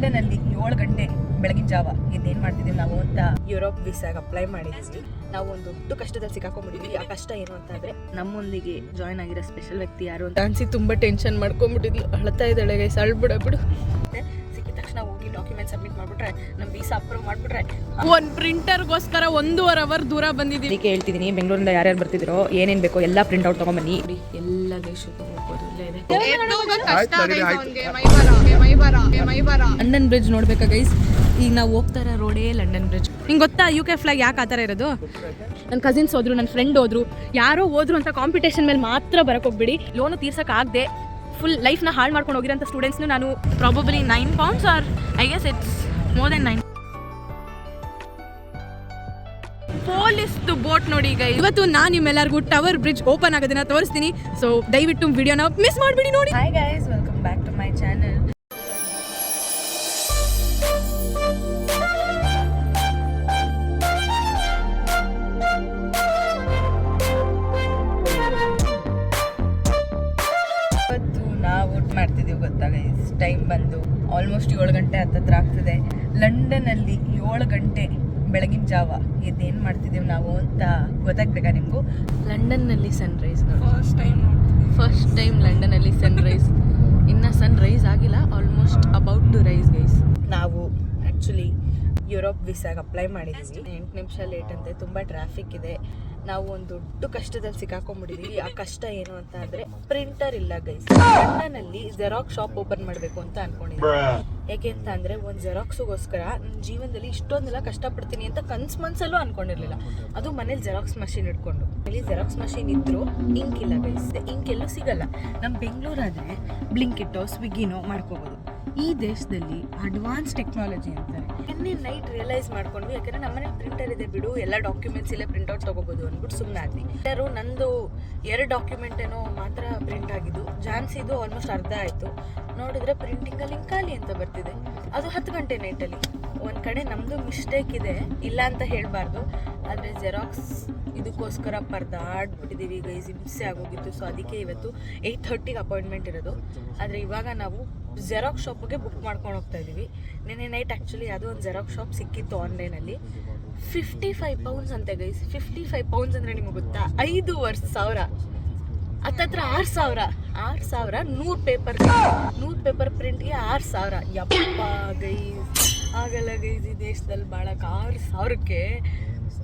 ಲಂಡನಲ್ಲಿ 7 ಗಂಟೆ ಬೆಳಗಿನ ಜಾವ ಇನ್ನೇನು ಮಾಡ್ತಿದ್ದೀವಿ ನಾವು ಅಂತ ಯುರೋಪ್ ವೀಸಾಗೆ ಅಪ್ಲೈ ಮಾಡಿದ್ವಿ. ನಾವು ಒಂದು ದೊಡ್ಡ ಕಷ್ಟದಲ್ಲಿ ಸಿಕ್ಕಾಕೊಂಡ್ಬಿಟ್ಟಿದ್ವಿ. ಆ ಕಷ್ಟ ಏನು ಅಂತ ಅಂದ್ರೆ ನಮ್ಮೊಂದಿಗೆ ಜಾಯ್ನ್ ಆಗಿರೋ ಸ್ಪೆಷಲ್ ವ್ಯಕ್ತಿ ಯಾರು ಅಂತ ಅನ್ಸಿ ತುಂಬಾ ಟೆನ್ಷನ್ ಮಾಡ್ಕೊಂಡ್ಬಿಟ್ಟಿದ್ವಿ. ಅಳ್ತಾ ಇದ್ದಾಳೆ ಗೈಸ್, ಅಳ್ಬಿಡ ಬಿಡು. ಸಿಕ್ಕಿದ ತಕ್ಷಣ ಹೋಗಿ ಡಾಕ್ಯುಮೆಂಟ್ ಸಬ್ಮಿಟ್ ಮಾಡ್ಬಿಟ್ರೆ ನಮ್ಮ ವೀಸಾ ಅಪ್ರೂವ್ ಮಾಡ್ಬಿಟ್ರೆ ಒಂದು ಪ್ರಿಂಟರ್ಗೋಸ್ಕರ 1.5 ಅವರ್ ದೂರ ಬಂದಿದ್ದೀವಿ. ಅದಕ್ಕೆ ಹೇಳ್ತಿದ್ದೀನಿ, ಬೆಂಗಳೂರಿಂದ ಯಾರ್ಯಾರು ಬರ್ತಿದ್ರೋ ಏನೇನು ಬೇಕೋ ಎಲ್ಲ ಪ್ರಿಂಟ್ ಔಟ್ ತಗೊಂಬನ್ನಿ. ಎಲ್ಲ ದೇಶಕ್ಕೂ ಹೋಗ್ಬೋದು, ಇಲ್ಲೇ ಇದೆ. ಲಂಡನ್ ಬ್ರಿಡ್ಜ್ ನೋಡ್ಬೇಕಾ ಗೈಸ್? ಈಗ ನಾವು ಹೋಗ್ತಾ ಇರೋ ರೋಡೇ ಲಂಡನ್ ಬ್ರಿಡ್ಜ್. ಹಿಂಗೆ ಗೊತ್ತಾ UK ಫ್ಲಾಗ್ ಯಾಕೆ ಆ ಥರ ಇರೋದು? ನನ್ನ ಕಸಿನ್ಸ್ ಹೋದ್ರು, ನನ್ನ ಫ್ರೆಂಡ್ ಹೋದ್ರು, ಯಾರೋ ಹೋದ್ರು ಅಂತ ಕಾಂಪಿಟೇಷನ್ ಮೇಲೆ ಮಾತ್ರ ಬರಕ್ಕೆ ಹೋಗ್ಬಿಡಿ. ಲೋನು ತೀರ್ಸೋಕ್ಕಾಗದೆ ಫುಲ್ ಲೈಫ್ನ ಹಾಳು ಮಾಡ್ಕೊಂಡು ಹೋಗಿರೋಂಥ ಸ್ಟೂಡೆಂಟ್ಸ್ನು ನಾನು probably 9 pounds or I guess it's more than 9. ಪೊಲೀಸ್ದು ಬೋಟ್ ನೋಡಿ ಈಗ. ಇವತ್ತು ನಾನು ನಿಮ್ಮೆಲ್ಲರಿಗೂ ಟವರ್ ಬ್ರಿಡ್ಜ್ ಓಪನ್ ಆಗೋದನ್ನ ತೋರಿಸ್ತೀನಿ. ಸೊ ದಯವಿಟ್ಟು ವಿಡಿಯೋನ ಮಿಸ್ ಮಾಡಿಬಿಡಿ ನೋಡಿ. Hi guys, welcome back to my channel. ಇವತ್ತು ನಾವು ಮಾಡ್ತಿದ್ದೀವಿ ಗೊತ್ತಾ ಗೈಸ್? ಟೈಮ್ ಬಂದು ಆಲ್ಮೋಸ್ಟ್ 7 ಗಂಟೆ ಹತ್ತತ್ರ ಆಗ್ತಿದೆ. ಲಂಡನಲ್ಲಿ 7 ಗಂಟೆ ಬೆಳಗಿನ ಜಾವ ಇದೇನು ಮಾಡ್ತಿದ್ದೀವಿ ನಾವು ಅಂತ ಗೊತ್ತಾಗ್ಬೇಕಾ ನಿಮಗೂ? ಲಂಡನ್ನಲ್ಲಿ ಸನ್ರೈಸ್ ನೋಡಿ, ಫಸ್ಟ್ ಟೈಮ್ ಲಂಡನಲ್ಲಿ ಸನ್ರೈಸ್. ಇನ್ನು ಸನ್ರೈಸ್ ಆಗಿಲ್ಲ, almost about to rise guys. ನಾವು ಆ್ಯಕ್ಚುಲಿ ಯುರೋಪ್ ವೀಸಾಗೆ ಅಪ್ಲೈ ಮಾಡಿದ್ದೀವಿ. 8 ನಿಮಿಷ ಲೇಟ್ ಅಂತೆ, ತುಂಬ ಟ್ರಾಫಿಕ್ ಇದೆ. ನಾವು ಒಂದು ದೊಡ್ಡ ಕಷ್ಟದಲ್ಲಿ ಸಿಕ್ಕಾಕೊಂಡ್ಬಿಟ್ಟಿದ್ದೀವಿ. ಆ ಕಷ್ಟ ಏನು ಅಂತ ಅಂದರೆ ಪ್ರಿಂಟರ್ ಇಲ್ಲ ಗೈಸ್. ಲಂಡನ್ನಲ್ಲಿ ಜೆರಾಕ್ಸ್ ಶಾಪ್ ಓಪನ್ ಮಾಡಬೇಕು ಅಂತ ಅನ್ಕೊಂಡಿದ್ದೀವಿ. ಯಾಕೆ ಅಂತ ಅಂದರೆ ಒಂದು ಜೆರಾಕ್ಸ್ಗೋಸ್ಕರ ನನ್ನ ಜೀವನದಲ್ಲಿ ಇಷ್ಟೊಂದೆಲ್ಲ ಕಷ್ಟಪಡ್ತೀನಿ ಅಂತ ಮನ್ಸಲ್ಲೂ ಅನ್ಕೊಂಡಿರಲಿಲ್ಲ. ಅದು ಮನೇಲಿ ಜೆರಾಕ್ಸ್ ಮಷಿನ್ ಇಟ್ಕೊಂಡು. ಇಲ್ಲಿ ಜೆರಾಕ್ಸ್ ಮಷಿನ್ ಇದ್ದರೂ ಇಂಕ್ ಇಲ್ಲ ಗೈಸ್, ಇಂಕ್ ಎಲ್ಲೂ ಸಿಗಲ್ಲ. ನಮ್ಮ ಬೆಂಗಳೂರಾದರೆ ಬ್ಲಿಂಕಿಟೋ ಸ್ವಿಗ್ಗಿನೋ ಮಾಡ್ಕೋಬೋದು. ಈ ದೇಶದಲ್ಲಿ ಅಡ್ವಾನ್ಸ್ ಟೆಕ್ನಾಲಜಿ ಅಂತಾರೆ. ನಿನ್ನೆ ನೈಟ್ ರಿಯಲೈಸ್ ಮಾಡ್ಕೊಂಡ್ವಿ, ಯಾಕಂದರೆ ನಮ್ಮನೆ ಪ್ರಿಂಟರ್ ಇದೆ ಬಿಡು, ಎಲ್ಲ ಡಾಕ್ಯುಮೆಂಟ್ಸ್ ಇಲ್ಲೇ ಪ್ರಿಂಟ್ಔಟ್ ತೊಗೋಬೋದು ಅಂದ್ಬಿಟ್ಟು ಸುಮ್ಮನೆ ಆದ್ವಿ. ನಂದು 2 ಡಾಕ್ಯುಮೆಂಟ್ ಏನೋ ಮಾತ್ರ ಪ್ರಿಂಟ್ ಆಗಿದ್ದು, ಜಾನ್ಸಿದು ಆಲ್ಮೋಸ್ಟ್ ಅರ್ಧ ಆಯಿತು. ನೋಡಿದ್ರೆ ಪ್ರಿಂಟಿಂಗಲ್ಲಿ ಖಾಲಿ ಅಂತ ಬರ್ತಿದೆ. ಅದು 10 ಗಂಟೆ ನೈಟಲ್ಲಿ. ಒಂದು ಕಡೆ ನಮ್ಮದು ಮಿಸ್ಟೇಕ್ ಇದೆ, ಇಲ್ಲ ಅಂತ ಹೇಳಬಾರ್ದು. ಆದರೆ ಜೆರಾಕ್ಸ್ ಇದಕ್ಕೋಸ್ಕರ ಪರದಾಡ್ಬಿಟ್ಟಿದ್ದೀವಿ ಗೈಸ್, ಹಿಂಸೆ ಆಗೋಗಿತ್ತು. ಸೊ ಅದಕ್ಕೆ ಇವತ್ತು 8:30ಗೆ ಅಪಾಯಿಂಟ್ಮೆಂಟ್ ಇರೋದು. ಆದರೆ ಇವಾಗ ನಾವು ಜೆರಾಕ್ಸ್ ಶಾಪಿಗೆ ಬುಕ್ ಮಾಡ್ಕೊಂಡು ಹೋಗ್ತಾ ಇದ್ದೀವಿ. ನಿನ್ನೆ ನೈಟ್ ಆ್ಯಕ್ಚುಲಿ ಯಾವುದೋ ಒಂದು ಜೆರಾಕ್ಸ್ ಶಾಪ್ ಸಿಕ್ಕಿತ್ತು ಆನ್ಲೈನಲ್ಲಿ. 55 pounds ಅಂತೆ ಗೈಸ್. 55 pounds ಅಂದರೆ ನಿಮಗೆ ಗೊತ್ತಾ? 5,000 ಹತ್ತತ್ರ 6,000 100 ಪೇಪರ್ ಪ್ರಿಂಟ್ಗೆ 6,000. ಯಪ್ಪ ಗೈಸ್, ಆಗಲ್ಲ ಗೈಸ್ ಈ ದೇಶದಲ್ಲಿ ಬಾಳಕ್ಕೆ 6,000ಕ್ಕೆ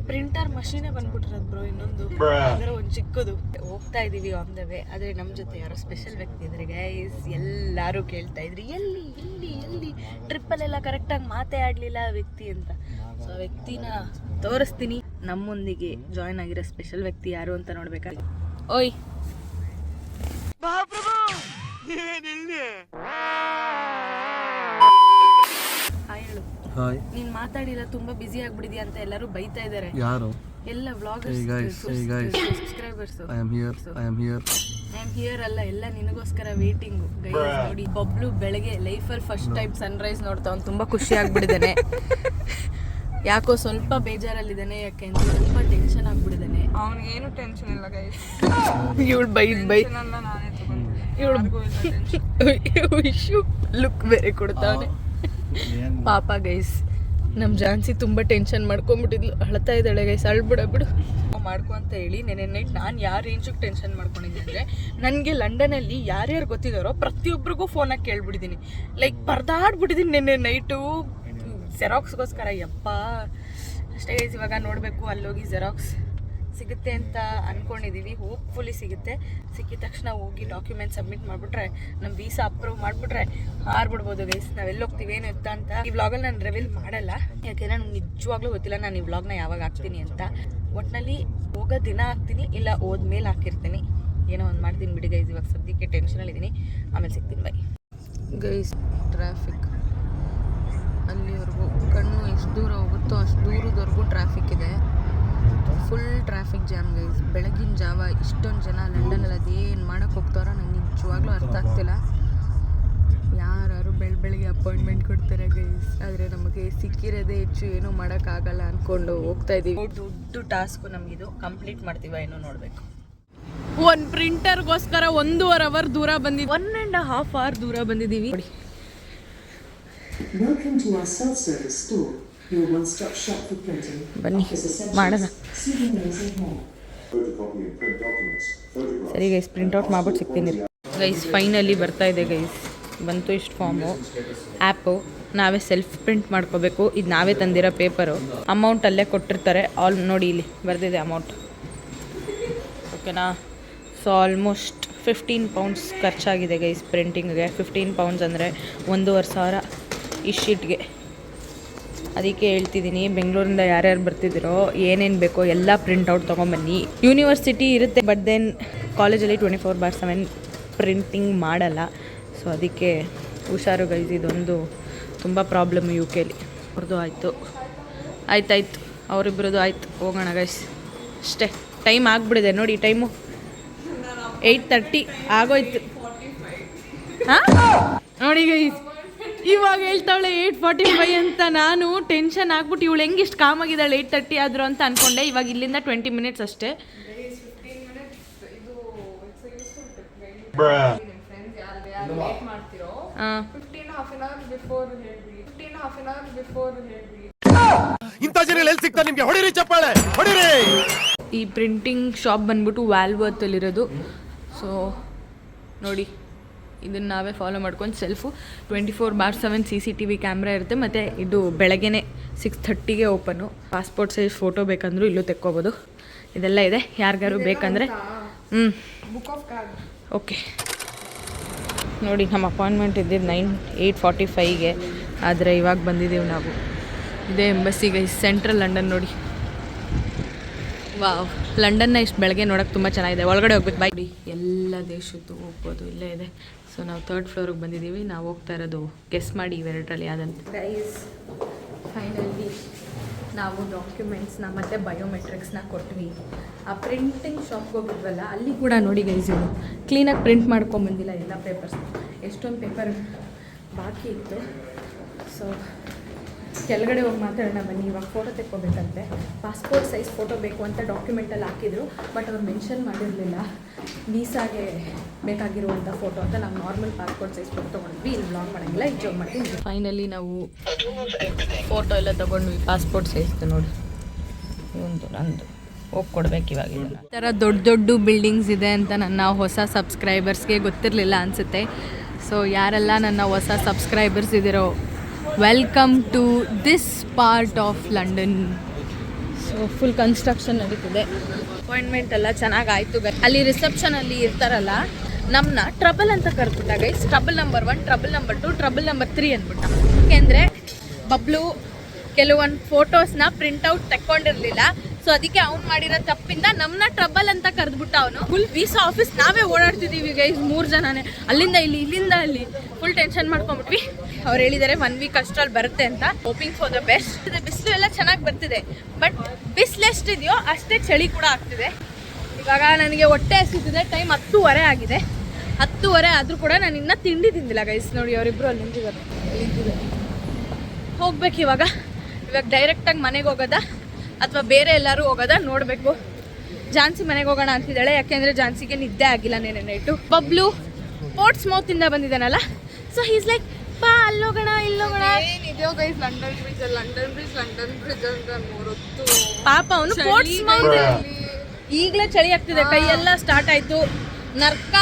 ಪ್ರಿಂಟರ್ ಮಷೀನೇ ಬಂದ್ಬಿಟ್ಟಿರೋದು ಬ್ರೋ. ಇನ್ನೊಂದು ಅಂದರೆ ಒಂದು ಚಿಕ್ಕದು. ಹೋಗ್ತಾ ಇದ್ದೀವಿ ಆನ್ ದ ವೇ. ಆದರೆ ನಮ್ಮ ಜೊತೆ ಯಾರೋ ಸ್ಪೆಷಲ್ ವ್ಯಕ್ತಿ ಇದ್ದಾರೆ ಗೈಸ್. ಎಲ್ಲರೂ ಕೇಳ್ತಾ ಇದ್ರಿ ಎಲ್ಲಿ ಟ್ರಿಪ್ಪಲ್ಲೆಲ್ಲ ಕರೆಕ್ಟಾಗಿ ಮಾತೇ ಆಡಲಿಲ್ಲ ವ್ಯಕ್ತಿ ಅಂತ. ಸೊ ಆ ವ್ಯಕ್ತಿನ ತೋರಿಸ್ತೀನಿ. ನಮ್ಮೊಂದಿಗೆ ಜಾಯ್ನ್ ಆಗಿರೋ ಸ್ಪೆಷಲ್ ವ್ಯಕ್ತಿ ಯಾರು ಅಂತ ನೋಡ್ಬೇಕಾಗಿ. ಓಯ್ ಹೇಳು. ನೀನ್ ಮಾತಾಡಿಲ್ಲ, ತುಂಬಾ ಬಿಸಿ ಆಗ್ಬಿಡಿದ್ಯಾ ಅಂತ ಎಲ್ಲರೂ ಬೈತಾ ಇದ್ದಾರೆ. ಯಾರು? ಎಲ್ಲ vloggers, subscribers. I am here ಅಲ್ಲ, ಎಲ್ಲ ನಿನಗೋಸ್ಕರ ವೇಟಿಂಗು ಗೈಸ್. ನೋಡಿ ಬಬ್ಲು ಬೆಳಗ್ಗೆ ಲೈಫಲ್ಲಿ ಫಸ್ಟ್ ಟೈಮ್ ಸನ್ರೈಸ್ ನೋಡ್ತಾ ಅವ್ನು ತುಂಬಾ ಖುಷಿ ಆಗ್ಬಿಟ್ಟಿದ್ದಾನೆ. ಯಾಕೋ ಸ್ವಲ್ಪ ಬೇಜಾರಲ್ಲಿದ್ದಾನೆ, ಯಾಕೆ ಅಂತ ಸ್ವಲ್ಪ ಟೆನ್ಷನ್ ಆಗ್ಬಿಟ್ಟಿದ್ದಾನೆ. ಅವನಿಗೇನು ಟೆನ್ಷನ್ ಇಲ್ಲ ಗೈಸ್. ಇವಳು ಬೈ ಲುಕ್ ಬೇರೆ ಕೊಡ್ತಾವನೆ ಪಾಪ ಗೈಸ್. ನಮ್ಮ ಜಾನ್ಸಿ ತುಂಬ ಟೆನ್ಷನ್ ಮಾಡ್ಕೊಂಡ್ಬಿಟ್ಟಿದ್ಲು, ಅಳ್ತಾ ಇದ್ದಾಳೆ ಗೈಸ್, ಅಳ್ಬಿಡ ಬಿಡು ಮಾಡ್ಕೊ ಅಂತ ಹೇಳಿ. ನೆನೆ ನೈಟ್ ನಾನು ಯಾವ ರೇಂಜಿಗೆ ಟೆನ್ಷನ್ ಮಾಡ್ಕೊಂಡಿದ್ದೀನಿ ಅಂದರೆ, ನನಗೆ ಲಂಡನಲ್ಲಿ ಯಾರ್ಯಾರು ಗೊತ್ತಿದ್ದಾರೋ ಪ್ರತಿಯೊಬ್ಬರಿಗೂ ಫೋನಾಗಿ ಕೇಳ್ಬಿಟ್ಟಿದ್ದೀನಿ. ಲೈಕ್ ಪರದಾಡ್ಬಿಟ್ಟಿದ್ದೀನಿ ನೆನ್ನೆ ನೈಟು ಜೆರಾಕ್ಸ್ಗೋಸ್ಕರ. ಯಪ್ಪ ಅಷ್ಟೇ ಗೈಸ್. ಇವಾಗ ನೋಡಬೇಕು, ಅಲ್ಲೋಗಿ ಜೆರಾಕ್ಸ್ ಸಿಗುತ್ತೆ ಅಂತ ಅಂದ್ಕೊಂಡಿದ್ದೀವಿ. ಹೋಪ್ಫುಲಿ ಸಿಗುತ್ತೆ. ಸಿಕ್ಕಿದ ತಕ್ಷಣ ಹೋಗಿ ಡಾಕ್ಯುಮೆಂಟ್ ಸಬ್ಮಿಟ್ ಮಾಡಿಬಿಟ್ರೆ, ನಮ್ಮ ವೀಸಾ ಅಪ್ರೂವ್ ಮಾಡಿಬಿಟ್ರೆ ಹಾರ್ಬಿಡ್ಬೋದು ಗೈಸ್. ನಾವೆಲ್ಲ ಹೋಗ್ತೀವಿ ಏನು ಎತ್ತ ಅಂತ ಈ ವ್ಲಾಗಲ್ಲಿ ನಾನು ರಿವೀಲ್ ಮಾಡಲ್ಲ, ಯಾಕೆಂದರೆ ನನಗೆ ನಿಜವಾಗ್ಲೂ ಗೊತ್ತಿಲ್ಲ ನಾನು ಈ ವ್ಲಾಗ್ನ ಯಾವಾಗ ಹಾಕ್ತೀನಿ ಅಂತ. ಒಟ್ಟಿನಲ್ಲಿ ಹೋಗೋ ದಿನ ಹಾಕ್ತೀನಿ, ಇಲ್ಲ ಹೋದ್ಮೇಲೆ ಹಾಕಿರ್ತೀನಿ. ಏನೋ ಒಂದು ಮಾಡ್ತೀನಿ ಬಿಡಿ ಗೈಸ್. ಇವಾಗ ಸದ್ಯಕ್ಕೆ ಟೆನ್ಷನಲ್ಲಿದ್ದೀನಿ, ಆಮೇಲೆ ಸಿಗ್ತೀನಿ ಬೈ ಗೈಸ್. ಟ್ರಾಫಿಕ್ ಅಲ್ಲಿವರೆಗೂ ಕಣ್ಣು ಎಷ್ಟು ದೂರ ಹೋಗುತ್ತೋ ಅಷ್ಟು ದೂರದವರೆಗೂ ಟ್ರಾಫಿಕ್ ಇದೆ. Full traffic jam guys. ಬೆಳಗಿನ ಜಾವ ಇಷ್ಟೊಂದು ಜನ ಲಂಡನಲ್ಲಿ ಅದೇನು ಮಾಡೋಕ್ಕೆ ಹೋಗ್ತಾರೋ ನಂಗೆ ನಿಜವಾಗ್ಲೂ ಅರ್ಥ ಆಗ್ತಿಲ್ಲ. ಯಾರು ಬೆಳಗ್ಗೆ ಅಪಾಯಿಂಟ್ಮೆಂಟ್ ಕೊಡ್ತಾರೆ ಗೈಸ್. ಆದರೆ ನಮಗೆ ಸಿಕ್ಕಿರೋದೇ ಹೆಚ್ಚು, ಏನೂ ಮಾಡೋಕ್ಕಾಗಲ್ಲ ಅಂದ್ಕೊಂಡು ಹೋಗ್ತಾ ಇದ್ದೀವಿ. ದೊಡ್ಡ ಟಾಸ್ಕು ನಮಗಿದು. ಕಂಪ್ಲೀಟ್ ಮಾಡ್ತೀವ ಏನೋ ನೋಡಬೇಕು. ಒಂದು ಪ್ರಿಂಟರ್ಗೋಸ್ಕರ 1.5 ಅವರ್ ದೂರ ಬಂದಿದ್ದೀವಿ. 1.5 hour ದೂರ ಬಂದಿದ್ದೀವಿ. Welcome to our self-service store, your one-stop shop for printing, ಬನ್ನಿ office ಮಾಡೋಣ. essentials, souvenirs and more. Photocopy and print documents. Photographs. ಸರಿ ಗೈಸ್, ಪ್ರಿಂಟ್ಔಟ್ ಮಾಡ್ಬಿಟ್ಟು ಸಿಗ್ತೀನಿ ಗೈಸ್. ಫೈನಲಿ ಬರ್ತಾ ಇದೆ ಗೈಸ್, ಬಂತು ಇಷ್ಟು ಫಾರ್ಮು. ಆ್ಯಪು ನಾವೇ ಸೆಲ್ಫ್ ಪ್ರಿಂಟ್ ಮಾಡ್ಕೋಬೇಕು. ಇದು ನಾವೇ ತಂದಿರೋ ಪೇಪರು. ಅಮೌಂಟ್ ಅಲ್ಲೇ ಕೊಟ್ಟಿರ್ತಾರೆ. ನೋಡಿ ಇಲ್ಲಿ ಬರೆದಿದೆ ಅಮೌಂಟ್, ಓಕೆನಾ. ಸೊ ಆಲ್ಮೋಸ್ಟ್ 15 ಪೌಂಡ್ಸ್ ಖರ್ಚಾಗಿದೆ ಗೈಸ್ ಪ್ರಿಂಟಿಂಗ್ಗೆ. 15 ಪೌಂಡ್ಸ್ ಅಂದರೆ 1,500 ಈ ಶೀಟ್ಗೆ. ಅದಕ್ಕೆ ಹೇಳ್ತಿದ್ದೀನಿ, ಬೆಂಗಳೂರಿಂದ ಯಾರ್ಯಾರು ಬರ್ತಿದ್ದೀರೋ ಏನೇನು ಬೇಕೋ ಎಲ್ಲ ಪ್ರಿಂಟ್ಔಟ್ ತೊಗೊಂಬನ್ನಿ. ಯೂನಿವರ್ಸಿಟಿ ಇರುತ್ತೆ, ಬಟ್ ದೆನ್ ಕಾಲೇಜಲ್ಲಿ 24/7 ಪ್ರಿಂಟಿಂಗ್ ಮಾಡಲ್ಲ. ಸೊ ಅದಕ್ಕೆ ಹುಷಾರು ಗೈಸ್. ಇದೊಂದು ತುಂಬ ಪ್ರಾಬ್ಲಮ್ ಯು ಕೆಲಿ. ಅವ್ರದ್ದು ಆಯಿತು, ಆಯ್ತಾಯ್ತು, ಅವರಿಬ್ಬರದು ಆಯ್ತು. ಹೋಗೋಣ ಗೈಸ್, ಅಷ್ಟೇ. ಟೈಮ್ ಆಗಿಬಿಡಿದೆ ನೋಡಿ, ಟೈಮು 8:30 ಆಗೋಯ್ತು. ಹಾಂ ನೋಡಿ ಗೈಸ್, ಇವಾಗ ಹೇಳ್ತಾವಳೆ 8:45 ಅಂತ. ನಾನು ಟೆನ್ಷನ್ ಆಗ್ಬಿಟ್ಟು ಇವಳು ಹೆಂಗೆ ಇಷ್ಟು ಕಾಮಾಗಿದ್ದಾಳೆ 8:30 ಆದರೂ ಅಂತ ಅಂದ್ಕೊಂಡೆ. ಇವಾಗ ಇಲ್ಲಿಂದ 20 ಮಿನಿಟ್ಸ್ ಅಷ್ಟೇ. ಈ ಪ್ರಿಂಟಿಂಗ್ ಶಾಪ್ ಬಂದ್ಬಿಟ್ಟು ವ್ಯಾಲ್ವರ್ತಲ್ಲಿರೋದು. ಸೊ ನೋಡಿ, ಇದನ್ನು ನಾವೇ ಫಾಲೋ ಮಾಡ್ಕೊಂಡು ಸೆಲ್ಫು 24/7 CCTV ಕ್ಯಾಮ್ರಾ ಇರುತ್ತೆ. ಮತ್ತು ಇದು ಬೆಳಗ್ಗೆನೇ 6:30ಗೆ ಓಪನ್ನು. ಪಾಸ್ಪೋರ್ಟ್ ಸೈಜ್ ಫೋಟೋ ಬೇಕಂದ್ರೂ ಇಲ್ಲೂ ತೆಕ್ಕೋಬೋದು. ಇದೆಲ್ಲ ಇದೆ, ಯಾರಿಗಾರು ಬೇಕಂದರೆ. ಓಕೆ ನೋಡಿ, ನಮ್ಮ ಅಪಾಯಿಂಟ್ಮೆಂಟ್ ಇದ್ದಿದ್ದು 8:45ಗೆ, ಆದರೆ ಇವಾಗ ಬಂದಿದ್ದೀವಿ ನಾವು. ಇದೇ ಎಂಬಸ್ಸಿಗೆ, ಸೆಂಟ್ರಲ್ ಲಂಡನ್ ನೋಡಿ. ವಾವ್, ಲಂಡನ್ನ ಇಷ್ಟು ಬೆಳಗ್ಗೆ ನೋಡೋಕೆ ತುಂಬ ಚೆನ್ನಾಗಿದೆ. ಒಳಗಡೆ ಹೋಗ್ಬೇಕು ಬಾಯ್. ಎಲ್ಲ ದೇಶದ್ದು ಹೋಗ್ಬೋದು, ಇಲ್ಲೇ ಇದೆ. ಸೊ ನಾವು 3rd ಫ್ಲೋರಿಗೆ ಬಂದಿದ್ದೀವಿ. ನಾವು ಹೋಗ್ತಾ ಇರೋದು ಗೆಸ್ ಮಾಡಿ ಇವೆರಡರಲ್ಲಿ ಯಾವ್ದಂತ. ಗೈಸ್ ಫೈನಲಿ ನಾವು ಡಾಕ್ಯುಮೆಂಟ್ಸ್ನ ಮತ್ತು ಬಯೋಮೆಟ್ರಿಕ್ಸ್ನ ಕೊಟ್ವಿ. ಆ ಪ್ರಿಂಟಿಂಗ್ ಶಾಪ್ಗೆ ಹೋಗಿದ್ವಲ್ಲ, ಅಲ್ಲಿ ಕೂಡ ನೋಡಿ ಗೈಸ್, ಇವರು ಕ್ಲೀನಾಗಿ ಪ್ರಿಂಟ್ ಮಾಡ್ಕೊಂಬಂದಿಲ್ಲ ಎಲ್ಲ ಪೇಪರ್ಸ್. ಎಷ್ಟೊಂದು ಪೇಪರ್ ಬಾಕಿ ಇತ್ತು. ಸೊ ಕೆಳಗಡೆ ಹೋಗಿ ಮಾತಾಡೋಣ ಬನ್ನಿ. ಇವಾಗ ಫೋಟೋ ತೆಕ್ಕೋಬೇಕಂತೆ. ಪಾಸ್ಪೋರ್ಟ್ ಸೈಜ್ ಫೋಟೋ ಬೇಕು ಅಂತ ಡಾಕ್ಯುಮೆಂಟಲ್ಲಿ ಹಾಕಿದ್ರು, ಬಟ್ ಅವ್ರು ಮೆನ್ಷನ್ ಮಾಡಿರಲಿಲ್ಲ ವೀಸಾಗೆ ಬೇಕಾಗಿರುವಂಥ ಫೋಟೋ ಅಂತ. ನಾವು ನಾರ್ಮಲ್ ಪಾಸ್ಪೋರ್ಟ್ ಸೈಜ್ ಫೋಟೋ ತೊಗೊಂಡ್ವಿ. ಇಲ್ಲಿ ಬ್ಲಾಗ್ ಮಾಡೋಂಗಿಲ್ಲ, ಈಗ ಜಾಬ್ ಮಾಡ್ತೀವಿ. ಫೈನಲಿ ನಾವು ಫೋಟೋ ಎಲ್ಲ ತೊಗೊಂಡ್ವಿ, ಪಾಸ್ಪೋರ್ಟ್ ಸೈಜ್ದು ನೋಡಿ. ಒಂದು ನಂದು ಹೋಗಿ ಕೊಡ್ಬೇಕು ಇವಾಗ. ಈ ಥರ ದೊಡ್ಡ ದೊಡ್ಡ ಬಿಲ್ಡಿಂಗ್ಸ್ ಇದೆ ಅಂತ ನನ್ನ ಹೊಸ ಸಬ್ಸ್ಕ್ರೈಬರ್ಸ್ಗೆ ಗೊತ್ತಿರಲಿಲ್ಲ ಅನಿಸುತ್ತೆ. ಸೊ ಯಾರೆಲ್ಲ ನನ್ನ ಹೊಸ ಸಬ್ಸ್ಕ್ರೈಬರ್ಸ್ ಇದ್ದೀರೋ, welcome to this part of London. So full construction ನಡೀತಿದೆ. ಅಪಾಯಿಂಟ್ಮೆಂಟ್ ಎಲ್ಲ ಚೆನ್ನಾಗಾಯಿತು. ಅಲ್ಲಿ ರಿಸೆಪ್ಷನಲ್ಲಿ ಇರ್ತಾರಲ್ಲ, ನಮ್ಮನ್ನ ಟ್ರಬಲ್ ಅಂತ ಕರೆದ್ಬಿಟ್ಟ guys. Trouble number 1, trouble number 2, trouble number 3 ಅಂದ್ಬಿಟ್ಟ. ಯಾಕೆಂದರೆ ಬಬ್ಲು ಕೆಲವೊಂದು ಫೋಟೋಸ್ನ ಪ್ರಿಂಟೌಟ್ ತೆಕ್ಕೊಂಡಿರಲಿಲ್ಲ. ಸೊ ಅದಕ್ಕೆ ಅವ್ನು ಮಾಡಿರೋ ತಪ್ಪಿಂದ ನಮ್ಮನ್ನ ಟ್ರಬಲ್ ಅಂತ ಕರೆದ್ಬಿಟ್ಟ ಅವನು. ಫುಲ್ ವೀಸಾ ಆಫೀಸ್ ನಾವೇ ಓಡಾಡ್ತಿದ್ದೀವಿ ಗೈಸ್, 3 ಜನನೇ. ಅಲ್ಲಿಂದ ಇಲ್ಲಿ, ಇಲ್ಲಿಂದ ಅಲ್ಲಿ, ಫುಲ್ ಟೆನ್ಷನ್ ಮಾಡ್ಕೊಂಡ್ಬಿಟ್ವಿ. ಅವ್ರು ಹೇಳಿದ್ದಾರೆ 1 ವೀಕ್ ಅಷ್ಟರಲ್ಲಿ ಬರುತ್ತೆ ಅಂತ. Hoping for the best. ಬಿಸಿಲು ಎಲ್ಲ ಚೆನ್ನಾಗಿ ಬರ್ತಿದೆ, ಬಟ್ ಬಿಸಿಲು ಎಷ್ಟಿದೆಯೋ ಅಷ್ಟೇ ಚಳಿ ಕೂಡ ಆಗ್ತಿದೆ. ಇವಾಗ ನನಗೆ ಹೊಟ್ಟೆ ಹಸಿತಿದೆ. ಟೈಮ್ 10:15 ಆಗಿದೆ. 10:15 ಆದರೂ ಕೂಡ ನಾನು ಇನ್ನೂ ತಿಂಡಿ ತಿಂದಿಲ್ಲ ಗೈಸ್. ನೋಡಿ ಅವರಿಬ್ಬರು ಅಲ್ಲಿ ನಿಂತಿದ್ದಾರೆ. ಹೋಗ್ಬೇಕು ಇವಾಗ ಡೈರೆಕ್ಟಾಗಿ ಮನೆಗೆ ಹೋಗೋದಾ ಅಥವಾ ಬೇರೆ ಎಲ್ಲರೂ ಹೋಗೋದಾ ನೋಡಬೇಕು. ಜಾನ್ಸಿ ಮನೆಗೆ ಹೋಗೋಣ ಅಂತಿದ್ದಾಳೆ, ಯಾಕೆಂದರೆ ಜಾನ್ಸಿಗೆ ನಿದ್ದೆ ಆಗಿಲ್ಲ ನೆನೆ ನೈಟು. ಬಬ್ಲು ಪೋರ್ಟ್ಸ್ ಮೌತಿಂದ ಬಂದಿದ್ದಾನಲ್ಲ, ಸೊ ಹೀಸ್ ಲೈಕ್ ಬಾ ಅಲ್ಲೋಗೋಣ ಇಲ್ಲೋಗೋಣ. ಲಂಡನ್ ಬ್ರಿಡ್ಜ್ ಅಂತ ನೋಡುತ್ತು. ಪಾಪ ಅವನು ಪೋರ್ಟ್ಸ್ ಮೌತ್. ಈಗಲೇ ಚಳಿ ಆಗ್ತಿದೆ, ಕೈಯೆಲ್ಲ ಸ್ಟಾರ್ಟ್ ಆಯಿತು. ನರ್ಕ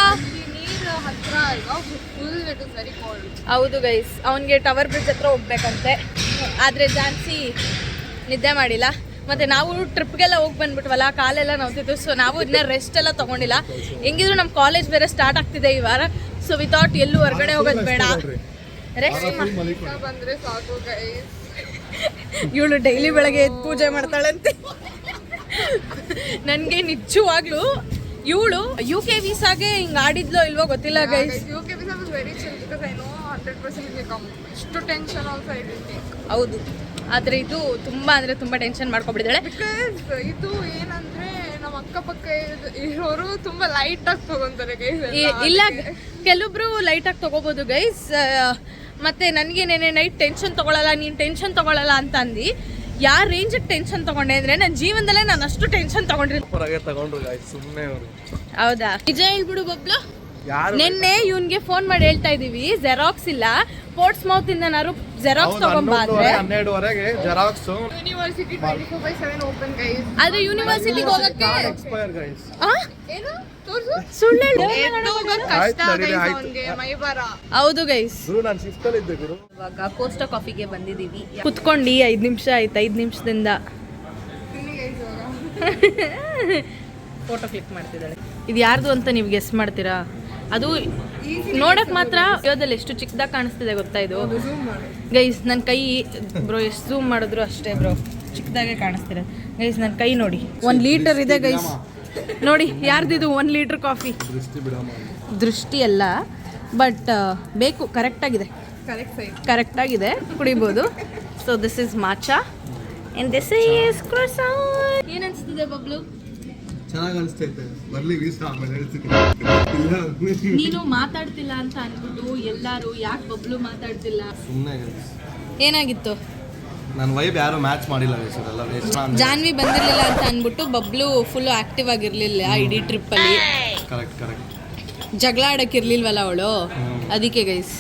ನೀರು ಹತ್ರ ಅಲ್ವಾ, full it is very cold. ಹೌದು ಗೈಸ್, ಅವನಿಗೆ ಟವರ್ ಬ್ರಿಡ್ಜ್ ಹತ್ರ ಹೋಗ್ಬೇಕಂತೆ. ಆದರೆ ಜಾನ್ಸಿ ನಿದ್ದೆ ಮಾಡಿಲ್ಲ. ಮತ್ತು ನಾವು ಟ್ರಿಪ್ಗೆಲ್ಲ ಹೋಗಿ ಬಂದ್ಬಿಟ್ವಲ್ಲ, ಕಾಲೆಲ್ಲ ನೋವ್ತಿತ್ತು. ಸೊ ನಾವು ಇದನ್ನ ರೆಸ್ಟ್ ಎಲ್ಲ ತೊಗೊಂಡಿಲ್ಲ. ಹೆಂಗಿದ್ರು ನಮ್ಮ ಕಾಲೇಜ್ ಬೇರೆ ಸ್ಟಾರ್ಟ್ ಆಗ್ತಿದೆ ಈ ವಾರ. ಸೊ ವಿತೌಟ್ ಎಲ್ಲೂ ಹೊರಗಡೆ ಹೋಗೋದು ಬೇಡ, ರೆಸ್ಟ್ ಬಂದರೆ ಸಾಕು ಗೈಸ್. ಇವಳು ಡೈಲಿ ಬೆಳಗ್ಗೆ ಎದ್ದು ಪೂಜೆ ಮಾಡ್ತಾಳಂತೆ. ನನಗೆ ನಿಜವಾಗ್ಲೂ ಇವಳು UK ವೀಸಾಗೆ ಹಿಂಗೆ ಆಡಿದ್ಲೋ ಇಲ್ವೋ ಗೊತ್ತಿಲ್ಲ guys. UK visa was very chill because I know 100% will come. ಇಷ್ಟು tension also I didn't take. ಹೌದು, ಆದರೆ ಇದು ತುಂಬ ಅಂದರೆ ತುಂಬ ಟೆನ್ಷನ್ ಮಾಡ್ಕೊಬಿಟ್ಟಿದ್ದಾಳೆ. ಬಿಕಾಸ್ ಇದು ಏನಂದರೆ ನಮ್ಮ ಅಕ್ಕಪಕ್ಕ ಇರೋರು ತುಂಬ ಲೈಟಾಗಿ ತೊಗೊತಾರೆ ಗೈಸ್. ಇಲ್ಲ, ಕೆಲವೊಬ್ರು ಲೈಟಾಗಿ ತೊಗೋಬೋದು ಗೈಸ್. ಮತ್ತು ನನಗೆ ನೆನೆ ನೈಟ್ ಟೆನ್ಷನ್ ತೊಗೊಳಲ್ಲ, ನೀನು ಟೆನ್ಷನ್ ತೊಗೊಳಲ್ಲ ಅಂತ ಅಂದು ಯಾವ ರೇಂಜಿಗೆ ಟೆನ್ಷನ್ ತೊಗೊಂಡೆ ಅಂದರೆ ನನ್ನ ಜೀವನದಲ್ಲೇ ನಾನು ಅಷ್ಟು ಟೆನ್ಷನ್ ತೊಗೊಂಡ್ರು. ಹೌದಾ, ನಿಜ ಹೇಳ್ಬಿಡು ಬಬ್ಲು. ನಿನ್ನೆ ಇವನ್ಗೆ ಫೋನ್ ಮಾಡಿ ಹೇಳ್ತಾ ಇದೀವಿ ಜೆರಾಕ್ಸ್ ಇಲ್ಲ, ಪೋರ್ಟ್ಸ್ ಮೌತ್ ಇಂದ ನಾನು ಜೆರಾಕ್ಸ್ ತಗೊಂಬಾ ಅಂದ್ರೆ 12:30ಗೆ ಜೆರಾಕ್ಸ್ ಯೂನಿವರ್ಸಿಟಿ 24/7 ಓಪನ್ ಗೈಸ್. ಆದ್ರೆ ಯೂನಿವರ್ಸಿಟಿಗೆ ಹೋಗಕ್ಕೆ ಎಕ್ಸ್ಪೈರ್ ಗೈಸ್. ಏನು ತೋರ್ಸು. ಸುಳ್ಳು ಹೇಳು. ಕಷ್ಟ ಗೈಸ್ ಅವನಿಗೆ ಮೈಬಾರ. ಹೌದು ಗೈಸ್, ಗುರು ನಾನು 6th ಅಲ್ಲಿ ಇದ್ದೆ ಗುರು. ಇವಾಗ ಕೋಸ್ಟಾ ಕಾಫಿಗೆ ಬಂದಿದೀವಿ. ಕುತ್ಕೊಂಡು 5 ನಿಮಿಷ ಆಯ್ತು, 5 ನಿಮಿಷದಿಂದ ಫೋಟೋ ಕ್ಲಿಕ್ ಮಾಡ್ತಿದ್ದಾಳೆ. ಇದು ಯಾರ್ದು ಅಂತ ನೀವು ಗೆಸ್ ಮಾಡ್ತೀರಾ? ಅದು ನೋಡಕ್ ಮಾತ್ರ ವಿಡಿಯೋದಲ್ಲಿ ಎಷ್ಟು ಚಿಕ್ಕದಾಗಿ ಕಾಣಿಸ್ತಿದೆ ಗೊತ್ತಾ ಇದು ಗೈಸ್. ನನ್ನ ಕೈ ಬ್ರೋ ಎಷ್ಟು ಝೂಮ್ ಮಾಡಿದ್ರು ಅಷ್ಟೇ ಬ್ರೋ, ಚಿಕ್ಕದಾಗೆ ಕಾಣಿಸ್ತಿದೆ ಗೈಸ್. ನನ್ನ ಕೈ ನೋಡಿ, 1 ಲೀಟರ್ ಇದೆ ಗೈಸ್. ನೋಡಿ ಯಾರ್ದಿದು 1 ಲೀಟರ್ ಕಾಫಿ. ದೃಷ್ಟಿ ಅಲ್ಲ, ಬಟ್ ಬೇಕು, ಕರೆಕ್ಟಾಗಿದೆ, ಕರೆಕ್ಟಾಗಿದೆ, ಕುಡಿಬೋದು. So this is matcha and this is croissant. ಏನು ಅನಿಸ್ತಿದೆ ಬಬ್ಲು? ಚೆನ್ನಾಗಿ ಅನಿಸ್ತೈತೆ. ಬರ್ಲಿ ವೀಸಾ ಆಮೇಲೆ ಹೇಳ್ತೀನಿ. ನೀನು ಮಾತಾಡ್ತಿಲ್ಲ ಅಂತ ಅಂದ್ಬಿಟ್ಟು ಎಲ್ಲರೂ ಯಾಕೆ ಬಬ್ಲು ಮಾತಾಡ್ತಿಲ್ಲ? ಸುಮ್ಮನೆ ಗೈಸ್. ಏನಾಗಿತ್ತು? ನನ್ನ ವೈಬ್ ಯಾರು ಮ್ಯಾಚ್ ಮಾಡಿಲ್ಲ ಗೈಸ್. ಎಲ್ಲ ವೇಸ್ಟ್. ಜಾನ್ವಿ ಬಂದಿರಲಿಲ್ಲ ಅಂತ ಅಂದ್ಬಿಟ್ಟು ಬಬ್ಲು ಫುಲ್ಲು ಆಕ್ಟಿವ್ ಆಗಿರಲಿಲ್ಲ ಇಡೀ ಟ್ರಿಪ್ಪಲ್ಲಿ. ಕರೆಕ್ಟ್. ಜಗಳ ಆಡೋಕ್ಕಿರ್ಲಿಲ್ವಲ್ಲ ಅವಳು, ಅದಕ್ಕೆ ಗೈಸ್.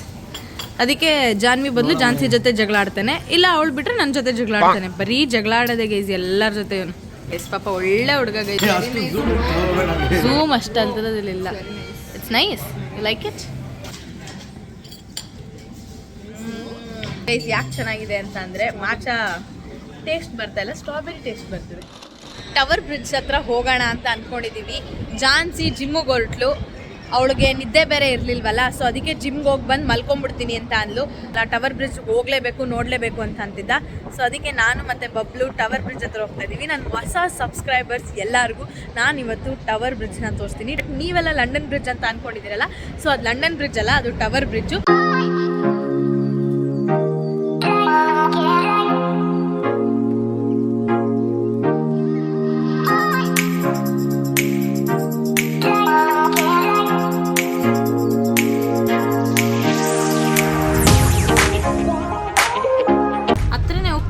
ಅದಕ್ಕೆ ಜಾನ್ವಿ ಬದಲು ಜಾನ್ಸಿ ಜೊತೆ ಜಗಳ ಆಡ್ತಾನೆ, ಇಲ್ಲ ಅವಳು ಬಿಟ್ರೆ ನನ್ನ ಜೊತೆ ಜಗಳ ಆಡ್ತಾನೆ. ಬರೀ ಜಗಳ ಆಡೋದೇ ಗೈಸ್ ಎಲ್ಲರ ಜೊತೆ. ಗೈಸ್ ಪಾಪ ಒಳ್ಳೆ ಹುಡುಗ ಗೈಸ್. ಝೂಮ್ ಅಷ್ಟು ಅಂತದಿಲ್ಲ. It's nice, you like it guys. ಯಾಕೆ ಚೆನ್ನಾಗಿದೆ ಅಂತ ಅಂದರೆ ಮಾಚಾ ಟೇಸ್ಟ್ ಬರ್ತಾ ಇಲ್ಲ, ಸ್ಟ್ರಾಬೆರಿ ಟೇಸ್ಟ್ ಬರ್ತಿದೆ. ಟವರ್ ಬ್ರಿಡ್ಜ್ ಹತ್ರ ಹೋಗೋಣ ಅಂತ ಅಂದ್ಕೊಂಡಿದ್ದೀವಿ. ಜಾನ್ಸಿ ಜಿಮ್ಮಿಗೆ ಹೊರಟ್ಲು, ಅವಳಿಗೆ ನಿದ್ದೆ ಬೇರೆ ಇರಲಿಲ್ವಲ್ಲ, ಸೊ ಅದಕ್ಕೆ ಜಿಮ್ಗೆ ಹೋಗಿ ಬಂದು ಮಲ್ಕೊಂಡ್ಬಿಡ್ತೀನಿ ಅಂತ ಅಂದ್ಲು. ಟವರ್ ಬ್ರಿಡ್ಜ್ ಹೋಗಲೇಬೇಕು, ನೋಡಲೇಬೇಕು ಅಂತ ಅಂತಿದ್ದ. ಸೊ ಅದಕ್ಕೆ ನಾನು ಮತ್ತು ಬಬ್ಲು ಟವರ್ ಬ್ರಿಡ್ಜ್ ಹತ್ರ ಹೋಗ್ತಾ ಇದ್ದೀವಿ. ನನ್ನ ಹೊಸ ಸಬ್ಸ್ಕ್ರೈಬರ್ಸ್ ಎಲ್ಲರಿಗೂ ನಾನು ಇವತ್ತು ಟವರ್ ಬ್ರಿಡ್ಜ್ನ ತೋರಿಸ್ತೀನಿ. ನೀವೆಲ್ಲ ಲಂಡನ್ ಬ್ರಿಡ್ಜ್ ಅಂತ ಅಂದ್ಕೊಂಡಿದ್ದೀರಲ್ಲ, ಸೊ ಅದು ಲಂಡನ್ ಬ್ರಿಡ್ಜ್ ಅಲ್ಲ, ಅದು ಟವರ್ ಬ್ರಿಡ್ಜು.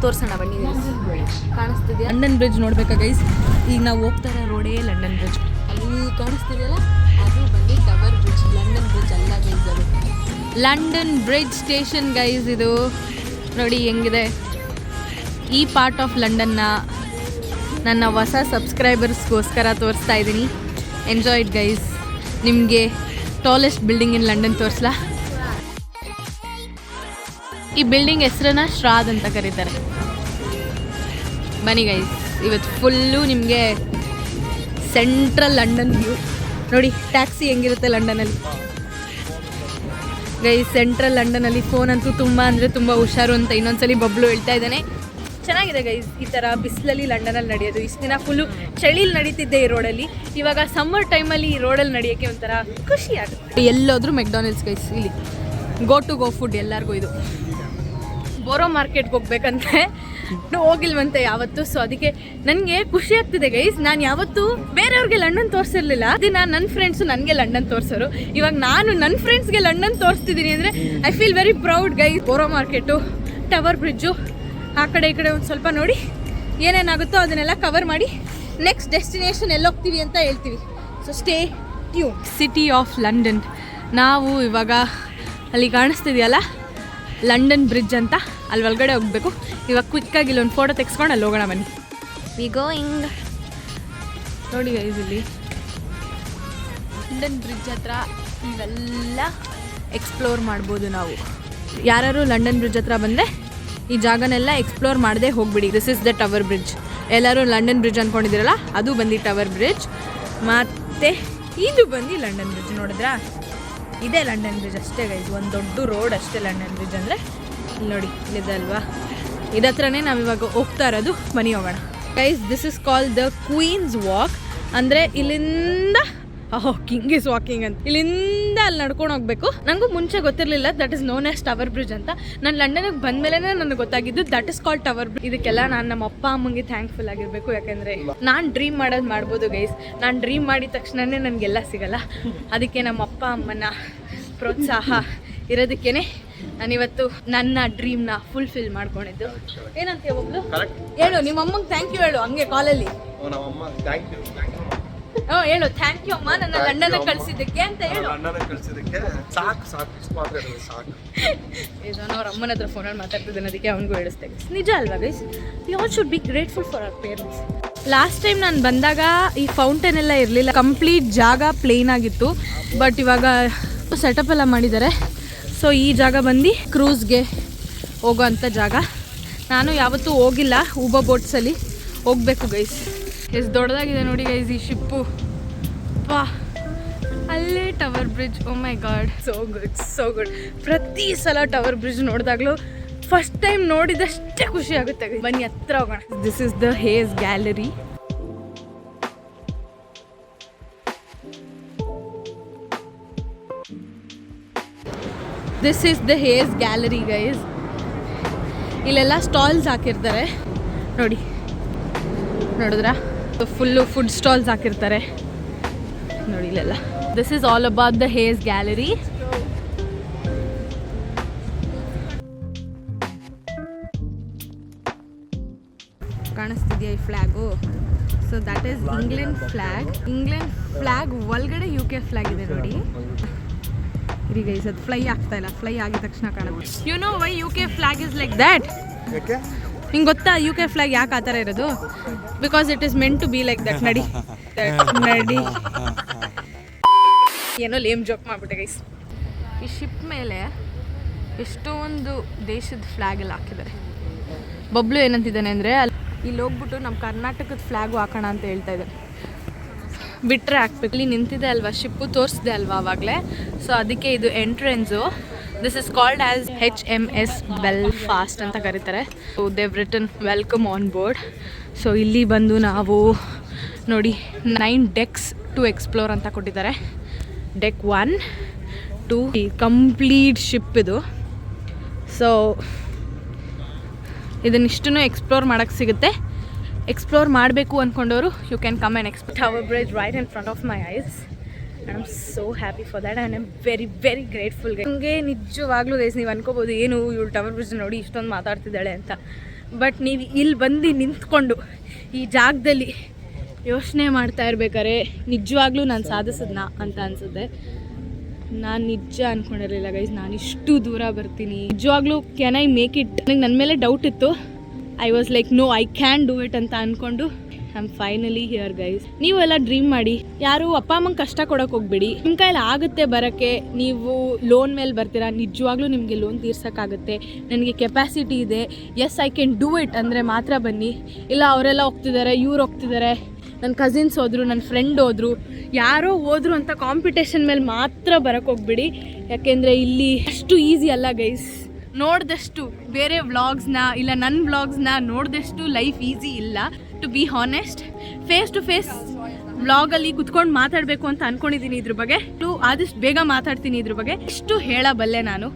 ತೋರ್ಸೋಣ ಬನ್ನಿ. ಕಾಣಿಸ್ತಿದೆಯಾ ಲಂಡನ್ ಬ್ರಿಡ್ಜ್? ನೋಡ್ಬೇಕಾ ಗೈಸ್, ಈಗ ನಾವು ಹೋಗ್ತಾ ಇರೋ ರೋಡೇ ಲಂಡನ್ ಬ್ರಿಡ್ಜ್. ಅಲ್ಲಿ ಕಾಣಿಸ್ತಿದೆಯಲ್ಲ ಅದು ಬಂದು ಟವರ್ ಬ್ರಿಡ್ಜ್, ಲಂಡನ್ ಬ್ರಿಡ್ಜ್ ಅಲ್ಲ ಗೈಸ್, ಅದು ಲಂಡನ್ ಬ್ರಿಡ್ಜ್ ಸ್ಟೇಷನ್ ಗೈಸ್. ಇದು ನೋಡಿ ಹೆಂಗಿದೆ. ಈ ಪಾರ್ಟ್ ಆಫ್ ಲಂಡನ್ನ ನನ್ನ ಹೊಸ ಸಬ್ಸ್ಕ್ರೈಬರ್ಸ್ಗೋಸ್ಕರ ತೋರಿಸ್ತಾ ಇದ್ದೀನಿ. Enjoy it guys. ನಿಮಗೆ ಟಾಲೆಸ್ಟ್ ಬಿಲ್ಡಿಂಗ್ ಇನ್ ಲಂಡನ್ ತೋರಿಸ್ಲಾ? ಈ ಬಿಲ್ಡಿಂಗ್ ಹೆಸರನ್ನ ಶ್ರಾದ್ ಅಂತ ಕರೀತಾರೆ. ಬನ್ನಿ ಗೈಸ್, ಇವತ್ತು ಫುಲ್ಲು ನಿಮಗೆ ಸೆಂಟ್ರಲ್ ಲಂಡನ್ ವ್ಯೂ ನೋಡಿ. ಟ್ಯಾಕ್ಸಿ ಹೆಂಗಿರುತ್ತೆ ಲಂಡನಲ್ಲಿ ಗೈಸ್. ಸೆಂಟ್ರಲ್ ಲಂಡನಲ್ಲಿ ಫೋನ್ ಅಂತೂ ತುಂಬ ಅಂದರೆ ತುಂಬ ಹುಷಾರು ಅಂತ ಇನ್ನೊಂದ್ಸಲಿ ಬಬ್ಲು ಹೇಳ್ತಾ ಇದ್ದಾನೆ. ಚೆನ್ನಾಗಿದೆ ಗೈಸ್ ಈ ಥರ ಬಿಸಿಲಲ್ಲಿ ಲಂಡನಲ್ಲಿ ನಡೆಯೋದು. ಇಷ್ಟು ದಿನ ಫುಲ್ಲು ಚಳಿಲಿ ನಡೀತಿದ್ದೆ ಈ ರೋಡಲ್ಲಿ, ಇವಾಗ ಸಮ್ಮರ್ ಟೈಮಲ್ಲಿ ಈ ರೋಡಲ್ಲಿ ನಡೆಯೋಕ್ಕೆ ಒಂಥರ ಖುಷಿ ಆಗುತ್ತೆ. ಎಲ್ಲೋದ್ರೂ ಮೆಕ್ಡೊನಾಲ್ಡ್ಸ್ ಗೈಸ್. ಇಲ್ಲಿ ಗೋ ಫುಡ್ ಎಲ್ಲರಿಗೂ. ಇದು ಬೋರೋ ಮಾರ್ಕೆಟ್ಗೆ ಹೋಗ್ಬೇಕಂತೆ, ಹೋಗಿಲ್ವಂತೆ ಯಾವತ್ತು. ಸೊ ಅದಕ್ಕೆ ನನಗೆ ಖುಷಿ ಆಗ್ತಿದೆ ಗೈಸ್. ನಾನು ಯಾವತ್ತು ಬೇರೆಯವ್ರಿಗೆ ಲಂಡನ್ ತೋರಿಸಿರ್ಲಿಲ್ಲ. ದಿನ ನನ್ನ ಫ್ರೆಂಡ್ಸು ನನಗೆ ಲಂಡನ್ ತೋರಿಸೋರು. ಇವಾಗ ನಾನು ನನ್ನ ಫ್ರೆಂಡ್ಸ್ಗೆ ಲಂಡನ್ ತೋರಿಸ್ತಿದ್ದೀನಿ ಅಂದರೆ I feel very proud guys. Boro market, tower bridge, ಆ ಕಡೆ ಈ ಕಡೆ ಒಂದು ಸ್ವಲ್ಪ ನೋಡಿ ಏನೇನಾಗುತ್ತೋ ಅದನ್ನೆಲ್ಲ ಕವರ್ ಮಾಡಿ ನೆಕ್ಸ್ಟ್ ಡೆಸ್ಟಿನೇಷನ್ ಎಲ್ಲೋಗ್ತೀವಿ ಅಂತ ಹೇಳ್ತೀವಿ. So stay tune. City of London. ನಾವು ಇವಾಗ ಅಲ್ಲಿ ಕಾಣಿಸ್ತಿದೆಯಲ್ಲ ಲಂಡನ್ ಬ್ರಿಡ್ಜ್ ಅಂತ, ಅಲ್ಲಿ ಒಳಗಡೆ ಹೋಗಬೇಕು. ಇವಾಗ ಕ್ವಿಕ್ಕಾಗಿ ಇಲ್ಲೊಂದು ಫೋಟೋ ತೆಗೆಸ್ಕೊಂಡು ಅಲ್ಲಿ ಹೋಗೋಣ ಬನ್ನಿ. We going. ನೋಡಿ ಗೈಸ್, ಇಲ್ಲಿ ಲಂಡನ್ ಬ್ರಿಡ್ಜ್ ಹತ್ರ ಇವೆಲ್ಲ ಎಕ್ಸ್ಪ್ಲೋರ್ ಮಾಡ್ಬೋದು ನಾವು. ಯಾರು ಲಂಡನ್ ಬ್ರಿಡ್ಜ್ ಹತ್ರ ಬಂದರೆ ಈ ಜಾಗನೆಲ್ಲ ಎಕ್ಸ್ಪ್ಲೋರ್ ಮಾಡದೆ ಹೋಗ್ಬಿಡಿ. This is the tower bridge. ಎಲ್ಲರೂ ಲಂಡನ್ ಬ್ರಿಡ್ಜ್ ಅಂದ್ಕೊಂಡಿದ್ದೀರಲ್ಲ, ಅದು ಬಂದು ಟವರ್ ಬ್ರಿಡ್ಜ್. ಮತ್ತು ಇದು ಬಂದು ಲಂಡನ್ ಬ್ರಿಡ್ಜ್. ನೋಡಿದ್ರಾ, ಇದೇ ಲಂಡನ್ ಬ್ರಿಡ್ಜ್ ಅಷ್ಟೇ ಗೈಸ್. ಒಂದು ದೊಡ್ಡ ರೋಡ್ ಅಷ್ಟೇ ಲಂಡನ್ ಬ್ರಿಡ್ಜ್ ಅಂದರೆ. ಇಲ್ಲಿ ನೋಡಿ, ಇಲ್ಲಿದೆ ಅಲ್ವಾ, ಇದತ್ರನೇ ನಾವಿವಾಗ ಹೋಗ್ತಾ ಇರೋದು. ಬನ್ನಿ ಹೋಗೋಣ guys. This is called the queen's walk. ಅಂದರೆ ಇಲ್ಲಿಂದ ಕಿಂಗ್ ಇಸ್ ವಾಕಿಂಗ್ ಅಂತ, ಇಲ್ಲಿಂದ ಅಲ್ಲಿ ನಡ್ಕೊಂಡು ಹೋಗ್ಬೇಕು. ನನಗೂ ಮುಂಚೆ ಗೊತ್ತಿರಲಿಲ್ಲ that is known as tower bridge ಅಂತ. ನಾನು ಲಂಡನ್ಗೆ ಬಂದಮೇಲೆ ನನಗೆ ಗೊತ್ತಾಗಿದ್ದು that is called tower bridge. ಇದಕ್ಕೆಲ್ಲ ನಾನು ನಮ್ಮ ಅಪ್ಪ ಅಮ್ಮಂಗೆ ಥ್ಯಾಂಕ್ಫುಲ್ ಆಗಿರಬೇಕು. ಯಾಕೆಂದರೆ ನಾನು ಡ್ರೀಮ್ ಮಾಡೋದು ಮಾಡ್ಬೋದು ಗೈಸ್. ನಾನು ಡ್ರೀಮ್ ಮಾಡಿದ ತಕ್ಷಣವೇ ನನಗೆಲ್ಲ ಸಿಗಲ್ಲ. ಅದಕ್ಕೆ ನಮ್ಮ ಅಪ್ಪ ಅಮ್ಮನ ಪ್ರೋತ್ಸಾಹ ಇರೋದಕ್ಕೇ ನಾನಿವತ್ತು ನನ್ನ ಡ್ರೀಮ್ನ ಫುಲ್ಫಿಲ್ ಮಾಡ್ಕೊಂಡಿದ್ದು. ಏನಂತ ಒಬ್ಳು ಹೇಳು, ನಿಮ್ಮ ಅಮ್ಮಂಗೆ ಥ್ಯಾಂಕ್ ಯು ಹೇಳು ಹಂಗೆ ಕಾಲಲ್ಲಿ. ಹೇಳು ಥ್ಯಾಂಕ್ ಯು ಅಮ್ಮ ನನ್ನ ಗಂಡನ ಕಳ್ಸಿದ್ದಕ್ಕೆ ಅಂತ ಹೇಳು. ಅಣ್ಣನ ಕಳ್ಸಿದ್ದಕ್ಕೆ ಸಾಕು ಇಷ್ಟು ಮಾತ್ರ ಇರೋದು ಸಾಕು. ಇದು ನಾನು ಅವ್ರ ಅಮ್ಮನ ಹತ್ರ ಫೋನಲ್ಲಿ ಮಾತಾಡ್ತಿದ್ದೇನೆ, ಅದಕ್ಕೆ ಅವನಿಗೂ ಹೇಳಿಸ್ತೆ. ನಿಜ ಅಲ್ವಾ guys, we all should be grateful for our parents. Last time ನಾನು ಬಂದಾಗ ಈ ಫೌಂಟೇನ್ ಎಲ್ಲ ಇರಲಿಲ್ಲ, ಕಂಪ್ಲೀಟ್ ಜಾಗ ಪ್ಲೇನ್ ಆಗಿತ್ತು. ಬಟ್ ಇವಾಗ ಸೆಟಪ್ ಎಲ್ಲ ಮಾಡಿದ್ದಾರೆ. ಸೊ ಈ ಜಾಗ ಬಂದು ಕ್ರೂಸ್ಗೆ ಹೋಗೋ ಅಂಥ ಜಾಗ. ನಾನು ಯಾವತ್ತೂ ಹೋಗಿಲ್ಲ, ಊಬಾ ಬೋಟ್ಸಲ್ಲಿ ಹೋಗಬೇಕು ಗೈಸ್. ಎಷ್ಟು ದೊಡ್ಡದಾಗಿದೆ ನೋಡಿ ಗೈಸ್ ಈ ಶಿಪ್ಪು. ವಾ, ಅಲ್ಲೇ Tower Bridge. Oh my god, so good so good. ಪ್ರತಿ ಸಲ ಟವರ್ ಬ್ರಿಡ್ಜ್ ನೋಡಿದಾಗಲೂ ಫಸ್ಟ್ ಟೈಮ್ ನೋಡಿದಷ್ಟೇ ಖುಷಿ ಆಗುತ್ತೆ. ಬನ್ನಿ ಹತ್ರ ಹೋಗೋಣ. This is the Hays Gallery. This is the Hays Gallery guys. ಇಲ್ಲೆಲ್ಲ ಸ್ಟಾಲ್ಸ್ ಹಾಕಿರ್ತಾರೆ ನೋಡಿ, ನೋಡಿದ್ರಾ? ಫುಲ್ಲು ಫುಡ್ ಸ್ಟಾಲ್ಸ್ ಹಾಕಿರ್ತಾರೆ ನೋಡಿ ಇಲ್ಲೆಲ್ಲ. This is all about the Hays Gallery. ಕಾಣಿಸ್ತಿದೆಯಾ ಈ flag? So that is England flag. England flag ಒಳಗಡೆ UK ಫ್ಲ್ಯಾಗ್ ಇದೆ ನೋಡಿ. ಇರಿ ಗೈಸ್, ಅದು ಫ್ಲೈ ಆಗ್ತಾ ಇಲ್ಲ. ಫ್ಲೈ ಆಗಿದ ತಕ್ಷಣ ಕಾಣುತ್ತೆ. You know why UK flag is like that? ಯಾಕೆ ಹಿಂಗೆ ಗೊತ್ತಾ UK ಫ್ಲ್ಯಾಗ್ ಯಾಕೆ ಆ ಥರ ಇರೋದು? Because it is meant to be like that. ನಡಿ ನಡಿ. ಏನೋ ಲೇಮ್ ಜೋಕ್ ಮಾಡಿಬಿಟ್ಟೆ ಗೈಸ್. ಈ ಶಿಪ್ ಮೇಲೆ ಎಷ್ಟೊಂದು ದೇಶದ ಫ್ಲ್ಯಾಗ್ ಎಲ್ಲ ಹಾಕಿದ್ದಾರೆ. ಬಬ್ಲು ಏನಂತಿದ್ದಾನೆ ಅಂದರೆ, ಇಲ್ಲಿ ಹೋಗ್ಬಿಟ್ಟು ನಮ್ಮ ಕರ್ನಾಟಕದ ಫ್ಲ್ಯಾಗು ಹಾಕೋಣ ಅಂತ ಹೇಳ್ತಾ ಇದ್ದಾನೆ. ಬಿಟ್ಟರೆ ಹಾಕ್ಬೇಕು. ಇಲ್ಲಿ ನಿಂತಿದೆ ಅಲ್ವಾ ಶಿಪ್ಪು, ತೋರಿಸಿದೆ ಅಲ್ವಾ ಆವಾಗಲೇ. ಸೊ ಅದಕ್ಕೆ ಇದು entrance. This is called as HMS Belfast ಅಂತ ಕರೀತಾರೆ. So they've written welcome on board. So ಇಲ್ಲಿ ಬಂದು ನಾವು ನೋಡಿ 9 ಡೆಕ್ಸ್ ಟು ಎಕ್ಸ್ಪ್ಲೋರ್ ಅಂತ ಕೊಟ್ಟಿದ್ದಾರೆ. ಡೆಕ್ 1 2 ಕಂಪ್ಲೀಟ್ ಶಿಪ್ ಇದು. ಸೊ ಇದನ್ನಿಷ್ಟನ್ನು ಎಕ್ಸ್ಪ್ಲೋರ್ ಮಾಡೋಕ್ಕೆ ಸಿಗುತ್ತೆ. ಎಕ್ಸ್ಪ್ಲೋರ್ ಮಾಡಬೇಕು ಅಂದ್ಕೊಂಡವರು you can come and explore Tower Bridge right in front of my eyes. I am so happy for that. I am very very grateful. ನನಗೆ ನಿಜವಾಗ್ಲೂ ಗೈಸ್, ನೀವು ಅನ್ಕೋಬೋದು ಏನು ಇವಳು ಟವರ್ ಬ್ರಿಡ್ಜ್ ನೋಡಿ ಇಷ್ಟೊಂದು ಮಾತಾಡ್ತಿದ್ದಾಳೆ ಅಂತ. ಬಟ್ ನೀವು ಇಲ್ಲಿ ಬಂದು ನಿಂತ್ಕೊಂಡು ಈ ಜಾಗದಲ್ಲಿ ಯೋಚನೆ ಮಾಡ್ತಾ ಇರ್ಬೇಕಾದ್ರೆ ನಿಜವಾಗ್ಲೂ ನಾನು ಸಾಧಿಸಿದ್ನ ಅಂತ ಅನಿಸುತ್ತೆ. ನಾನು ನಿಜ ಅಂದ್ಕೊಂಡಿರಲಿಲ್ಲ ಗೈಸ್, ನಾನು ಇಷ್ಟು ದೂರ ಬರ್ತೀನಿ. ನಿಜವಾಗ್ಲೂ ಕ್ಯಾನ್ ಐ ಮೇಕ್ ಇಟ್? ನನಗೆ ನನ್ನ ಮೇಲೆ ಡೌಟ್ ಇತ್ತು. I was like no, I can do it ಅಂತ ಅಂದ್ಕೊಂಡು I am finally here guys. ನೀವು ಎಲ್ಲ ಡ್ರೀಮ್ ಮಾಡಿ, ಯಾರು ಅಪ್ಪ ಅಮ್ಮಂಗೆ ಕಷ್ಟ ಕೊಡೋಕೆ ಹೋಗ್ಬೇಡಿ. ನಿಮ್ಮ ಕೈಯಲ್ಲಿ ಆಗುತ್ತೆ ಬರೋಕ್ಕೆ. ನೀವು ಲೋನ್ ಮೇಲೆ ಬರ್ತೀರಾ, ನಿಜವಾಗ್ಲೂ ನಿಮಗೆ ಲೋನ್ ತೀರ್ಸೋಕ್ಕಾಗುತ್ತೆ. ನನಗೆ ಕೆಪಾಸಿಟಿ ಇದೆ, yes I can do it ಅಂದರೆ ಮಾತ್ರ ಬನ್ನಿ. ಇಲ್ಲ ಅವರೆಲ್ಲ ಹೋಗ್ತಿದ್ದಾರೆ, ಇವ್ರು ಹೋಗ್ತಿದ್ದಾರೆ, ನನ್ನ ಕಸಿನ್ಸ್ ಹೋದರು, ನನ್ನ ಫ್ರೆಂಡ್ ಹೋದರು, ಯಾರೋ ಹೋದ್ರು ಅಂತ ಕಾಂಪಿಟೇಷನ್ ಮೇಲೆ ಮಾತ್ರ ಬರೋಕ್ಕೆ ಹೋಗ್ಬಿಡಿ. ಯಾಕೆಂದರೆ ಇಲ್ಲಿ ಅಷ್ಟು ಈಸಿ ಅಲ್ಲ ಗೈಸ್. ನೋಡಿದಷ್ಟು ಬೇರೆ ವ್ಲಾಗ್ಸ್ನ ಇಲ್ಲ ನನ್ನ ವ್ಲಾಗ್ಸ್ನ ನೋಡಿದಷ್ಟು ಲೈಫ್ ಈಸಿ ಇಲ್ಲ. To be honest, face to face ವ್ಲಾಗಲ್ಲಿ ಕುತ್ಕೊಂಡು ಮಾತಾಡಬೇಕು ಅಂತ ಅಂದ್ಕೊಂಡಿದ್ದೀನಿ. ಇದ್ರ ಬಗ್ಗೆ ಆದಷ್ಟು ಬೇಗ ಮಾತಾಡ್ತೀನಿ. ಇದ್ರ ಬಗ್ಗೆ ಇಷ್ಟು ಹೇಳಬಲ್ಲೆ ನಾನು.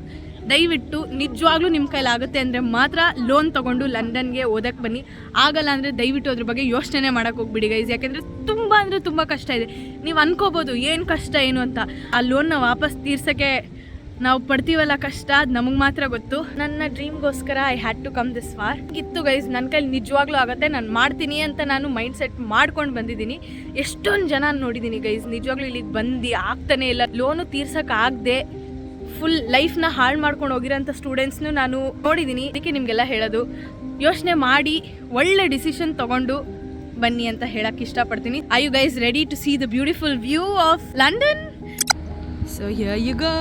ದಯವಿಟ್ಟು ನಿಜವಾಗ್ಲೂ ನಿಮ್ಮ ಕೈಲಾಗುತ್ತೆ ಅಂದರೆ ಮಾತ್ರ ಲೋನ್ ತೊಗೊಂಡು ಲಂಡನ್ಗೆ ಓದಕ್ಕೆ ಬನ್ನಿ. ಆಗಲ್ಲ ಅಂದರೆ ದಯವಿಟ್ಟು ಅದ್ರ ಬಗ್ಗೆ ಯೋಚನೆ ಮಾಡೋಕ್ಕೆ ಹೋಗ್ಬಿಡಿ ಗೈಸ್. ಯಾಕೆಂದರೆ ತುಂಬ ಅಂದರೆ ತುಂಬ ಕಷ್ಟ ಇದೆ. ನೀವು ಅನ್ಕೋಬೋದು ಏನು ಕಷ್ಟ ಏನು ಅಂತ. ಆ ಲೋನ್ನ ವಾಪಸ್ ತೀರ್ಸೋಕ್ಕೆ ನಾವು ಪಡ್ತೀವಲ್ಲ ಕಷ್ಟ, ಅದು ನಮಗೆ ಮಾತ್ರ ಗೊತ್ತು. ನನ್ನ ಡ್ರೀಮ್ಗೋಸ್ಕರ I had to come this far. ಇತ್ತು ಗೈಸ್, ನನ್ನ ಕೈಲಿ ನಿಜವಾಗ್ಲೂ ಆಗುತ್ತೆ, ನಾನು ಮಾಡ್ತೀನಿ ಅಂತ ನಾನು ಮೈಂಡ್ ಸೆಟ್ ಮಾಡ್ಕೊಂಡು ಬಂದಿದ್ದೀನಿ. ಎಷ್ಟೊಂದು ಜನ ನೋಡಿದ್ದೀನಿ ಗೈಸ್, ನಿಜವಾಗ್ಲೂ ಇಲ್ಲಿಗೆ ಬಂದು ಆಗ್ತಾನೆ ಇಲ್ಲ. ಲೋನು ತೀರ್ಸೋಕ್ಕಾಗದೆ ಫುಲ್ ಲೈಫ್ನ ಹಾಳು ಮಾಡ್ಕೊಂಡು ಹೋಗಿರೋಂಥ ಸ್ಟೂಡೆಂಟ್ಸ್ನು ನಾನು ನೋಡಿದ್ದೀನಿ. ಅದಕ್ಕೆ ನಿಮಗೆಲ್ಲ ಹೇಳೋದು, ಯೋಚನೆ ಮಾಡಿ ಒಳ್ಳೆ ಡಿಸಿಷನ್ ತೊಗೊಂಡು ಬನ್ನಿ ಅಂತ ಹೇಳಕ್ಕೆ ಇಷ್ಟಪಡ್ತೀನಿ. Are you guys ready to see the beautiful view of London? So here you go.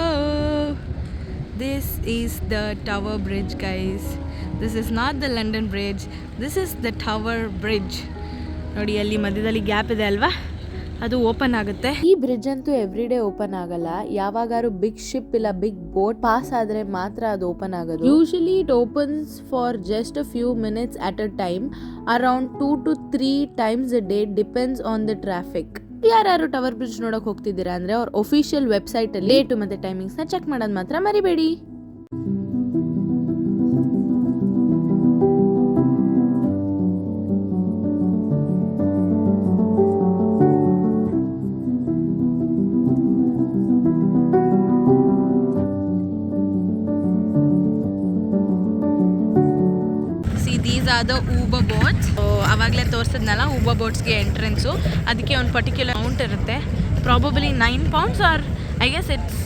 This is the Tower Bridge guys. This is not the London Bridge. This is the Tower Bridge. ನೋಡಿ ಅಲ್ಲಿ ಮಧ್ಯದಲ್ಲಿ gap ಇದೆ ಅಲ್ವಾ, ಅದು open ಆಗುತ್ತೆ. ಈ bridge ಅಂತೂ every day open ಆಗಲ್ಲ. ಯಾವಾಗಾರು ಬಿಗ್ ಶಿಪ್ ಇಲ್ಲ ಬಿಗ್ ಬೋಟ್ ಪಾಸ್ ಆದ್ರೆ ಮಾತ್ರ ಅದು ಓಪನ್ ಆಗೋದು. Usually it opens for just a few minutes at a time. Around 2 to 3 times a day depends on the traffic. ಯಾರು ಟವರ್ ಬ್ರಿಡ್ಜ್ ನೋಡಕ್ ಹೋಗ್ತಿದ್ದೀರಾ ಅಂದ್ರೆ ಅವ್ರ ಒಫಿಷಿಯಲ್ ವೆಬ್ಸೈಟ್ ಅಲ್ಲಿ ಡೇಟ್ ಮತ್ತೆ ಟೈಮಿಂಗ್ಸ್ ನ ಚೆಕ್ ಮಾಡೋದು ಮಾತ್ರ ಮರಿಬೇಡಿ. These are the Uber boats. ಆವಾಗಲೇ ತೋರಿಸಿದ್ನಲ್ಲ ಊಬರ್ ಬೋಟ್ಸ್ಗೆ ಎಂಟ್ರೆನ್ಸು, ಅದಕ್ಕೆ ಒಂದು ಪರ್ಟಿಕ್ಯುಲರ್ ಅಮೌಂಟ್ ಇರುತ್ತೆ. Probably 9 pounds or I guess it's